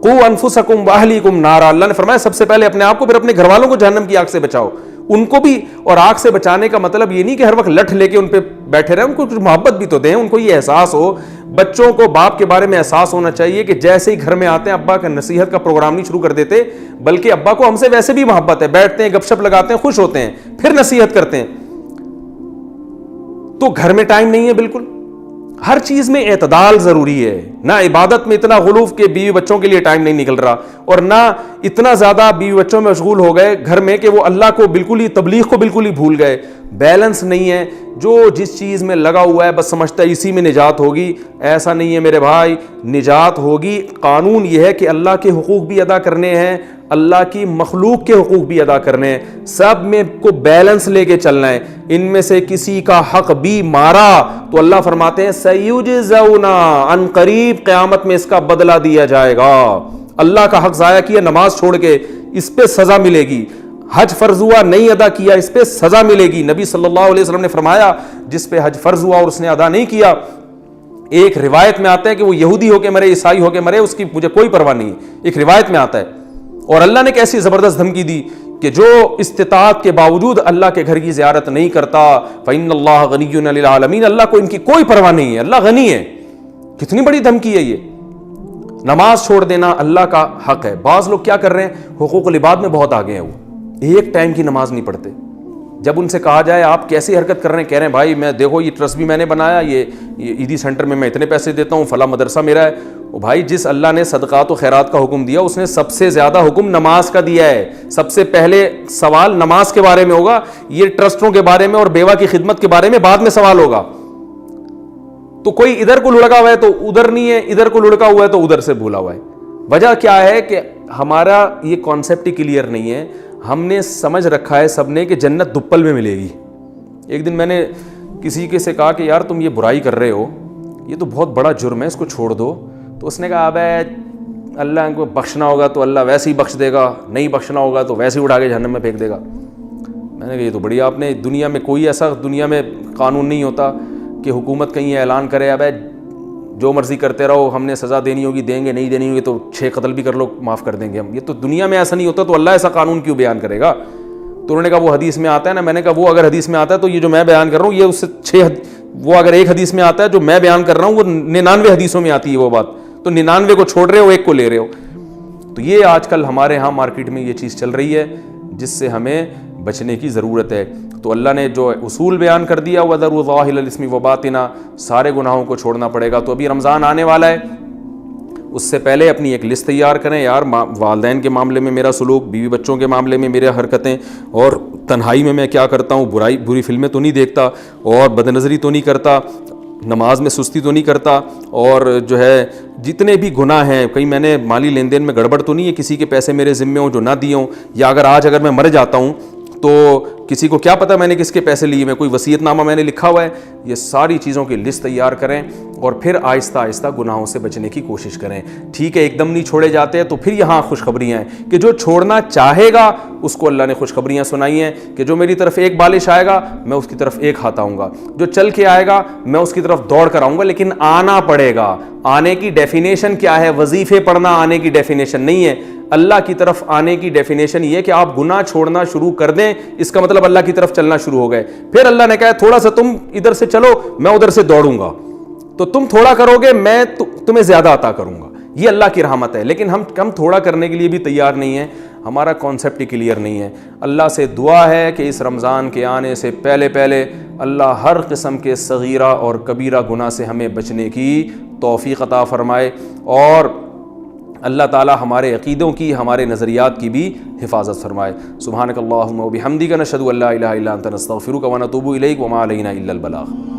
Speaker 1: قوا انفسکم واہلیکم نارا, اللہ نے فرمایا سب سے پہلے اپنے آپ کو پھر اپنے گھر والوں کو جہنم کی آگ سے بچاؤ. ان کو بھی, اور آگ سے بچانے کا مطلب یہ نہیں کہ ہر وقت لٹھ لے کے ان پہ بیٹھے رہے, ان کو کچھ محبت بھی تو دیں, ان کو یہ احساس ہو. بچوں کو باپ کے بارے میں احساس ہونا چاہیے کہ جیسے ہی گھر میں آتے ہیں ابا کا نصیحت کا پروگرام نہیں شروع کر دیتے, بلکہ ابا کو ہم سے ویسے بھی محبت ہے, بیٹھتے ہیں گپ شپ لگاتے ہیں, خوش ہوتے ہیں, پھر نصیحت کرتے ہیں. تو گھر میں ٹائم نہیں ہے بالکل. ہر چیز میں اعتدال ضروری ہے, نہ عبادت میں اتنا غلوف کہ بیوی بچوں کے لیے ٹائم نہیں نکل رہا, اور نہ اتنا زیادہ بیوی بچوں میں مشغول ہو گئے گھر میں کہ وہ اللہ کو بالکل ہی, تبلیغ کو بالکل ہی بھول گئے. بیلنس نہیں ہے. جو جس چیز میں لگا ہوا ہے بس سمجھتا ہے اسی میں نجات ہوگی. ایسا نہیں ہے میرے بھائی, نجات ہوگی. قانون یہ ہے کہ اللہ کے حقوق بھی ادا کرنے ہیں, اللہ کی مخلوق کے حقوق بھی ادا کرنے ہیں, سب میں کو بیلنس لے کے چلنا ہے. ان میں سے کسی کا حق بھی مارا تو اللہ فرماتے ہیں سیجزون, ان قریب قیامت میں اس کا بدلہ دیا جائے گا. اللہ کا حق ضائع کیا نماز چھوڑ کے, اس پہ سزا ملے گی. حج فرض ہوا نہیں ادا کیا, اس پہ سزا ملے گی. نبی صلی اللہ علیہ وسلم نے فرمایا جس پہ حج فرض ہوا اور اس نے ادا نہیں کیا, ایک روایت میں آتا ہے کہ وہ یہودی ہو کے مرے, عیسائی ہو کے مرے, اس کی مجھے کوئی پرواہ نہیں, ایک روایت میں آتا ہے. اور اللہ نے کیسی زبردست دھمکی دی کہ جو استطاعت کے باوجود اللہ کے گھر کی زیارت نہیں کرتا, فإن اللہ غنی عن العالمین, اللہ کو ان کی کوئی پرواہ نہیں ہے, اللہ غنی ہے. کتنی بڑی دھمکی ہے یہ. نماز چھوڑ دینا اللہ کا حق ہے. بعض لوگ کیا کر رہے ہیں, حقوق العباد میں بہت آگے ہیں, وہ ایک ٹائم کی نماز نہیں پڑھتے. جب ان سے کہا جائے آپ کیسی حرکت کر رہے ہیں, کہہ رہے ہیں بھائی میں دیکھو یہ ٹرسٹ بھی میں نے بنایا, یہ عیدی سینٹر میں اتنے پیسے دیتا ہوں, فلاں مدرسہ میرا ہے. بھائی جس اللہ نے صدقات و خیرات کا حکم دیا اس نے سب سے زیادہ حکم نماز کا دیا ہے. سب سے پہلے سوال نماز کے بارے میں ہوگا, یہ ٹرسٹوں کے بارے میں اور بیوہ کی خدمت کے بارے میں بعد میں سوال ہوگا. تو کوئی ادھر کو لڑکا ہوا ہے تو ادھر نہیں ہے, ادھر کو لڑکا ہوا ہے تو ادھر سے بھولا ہوا ہے. وجہ کیا ہے کہ ہمارا یہ کانسیپٹ ہی کلیئر نہیں ہے. ہم نے سمجھ رکھا ہے سب نے کہ جنت دپل میں ملے گی. ایک دن میں نے کسی کے سے کہا کہ یار تم یہ برائی کر رہے ہو, یہ تو بہت بڑا جرم ہے, اس کو چھوڑ دو. تو اس نے کہا ابے اللہ کو بخشنا ہوگا تو اللہ ویسے ہی بخش دے گا, نہیں بخشنا ہوگا تو ویسے ہی اٹھا کے جہنم میں پھینک دے گا. میں نے کہا یہ تو بڑی, آپ نے دنیا میں کوئی ایسا دنیا میں قانون نہیں ہوتا کہ حکومت کہیں اعلان کرے ابے جو مرضی کرتے رہو, ہم نے سزا دینی ہوگی دیں گے, نہیں دینی ہوگی تو 6 قتل بھی کر لو معاف کر دیں گے ہم. یہ تو دنیا میں ایسا نہیں ہوتا, تو اللہ ایسا قانون کیوں بیان کرے گا. تو انہوں نے کہا وہ حدیث میں آتا ہے نا. میں نے کہا وہ اگر حدیث میں آتا ہے تو یہ جو میں بیان کر رہا ہوں یہ اس سے وہ اگر ایک حدیث میں آتا ہے جو میں بیان کر رہا ہوں وہ 99 حدیثوں میں آتی ہے وہ بات, تو 99 کو چھوڑ رہے ہو, ایک کو لے رہے ہو. تو یہ آج کل ہمارے ہاں مارکیٹ میں یہ چیز چل رہی ہے جس سے ہمیں بچنے کی ضرورت ہے. تو اللہ نے جو اصول بیان کر دیا وَذَرُوا ظَاهِرَ الْإِثْمِ وَبَاطِنَهُ, سارے گناہوں کو چھوڑنا پڑے گا. تو ابھی رمضان آنے والا ہے, اس سے پہلے اپنی ایک لسٹ تیار کریں. یار والدین کے معاملے میں میرا سلوک, بیوی بچوں کے معاملے میں میرے حرکتیں, اور تنہائی میں کیا کرتا ہوں, بری فلمیں تو نہیں دیکھتا, اور بد نظری تو نہیں کرتا, نماز میں سستی تو نہیں کرتا, اور جو ہے جتنے بھی گناہ ہیں, کہیں میں نے مالی لین دین میں گڑبڑ تو نہیں ہے, کسی کے پیسے میرے ذمے ہوں جو نہ دیے ہوں, یا اگر میں مر جاتا ہوں تو کسی کو کیا پتہ میں نے کس کے پیسے لیے, میں کوئی وصیت نامہ میں نے لکھا ہوا ہے. یہ ساری چیزوں کی لسٹ تیار کریں اور پھر آہستہ آہستہ گناہوں سے بچنے کی کوشش کریں. ٹھیک ہے ایک دم نہیں چھوڑے جاتے ہیں, تو پھر یہاں خوشخبریاں ہیں کہ جو چھوڑنا چاہے گا اس کو اللہ نے خوشخبریاں سنائی ہیں کہ جو میری طرف ایک بالش آئے گا میں اس کی طرف ایک ہاتھ آؤں گا, جو چل کے آئے گا میں اس کی طرف دوڑ کر آؤں گا, لیکن آنا پڑے گا. آنے کی ڈیفینیشن کیا ہے, وظیفے پڑھنا آنے کی ڈیفینیشن نہیں ہے. اللہ کی طرف آنے کی ڈیفینیشن یہ کہ آپ گناہ چھوڑنا شروع کر دیں, اس کا مطلب اللہ کی طرف چلنا شروع ہو گئے. پھر اللہ نے کہا تھوڑا سا تم ادھر سے چلو میں ادھر سے دوڑوں گا, تو تم تھوڑا کرو گے میں تمہیں زیادہ عطا کروں گا. یہ اللہ کی رحمت ہے. لیکن ہم تھوڑا کرنے کے لیے بھی تیار نہیں ہیں, ہمارا کانسیپٹ ہی کلیئر نہیں ہے. اللہ سے دعا ہے کہ اس رمضان کے آنے سے پہلے اللہ ہر قسم کے صغیرہ اور کبیرہ گناہ سے ہمیں بچنے کی توفیق عطا فرمائے, اور اللہ تعالی ہمارے عقیدوں کی, ہمارے نظریات کی بھی حفاظت فرمائے. سبحانک اللہم و بحمدک نشہد ان لا الہ الا انت نستغفرک و نتوب الیک وما علینا الا البلاغ.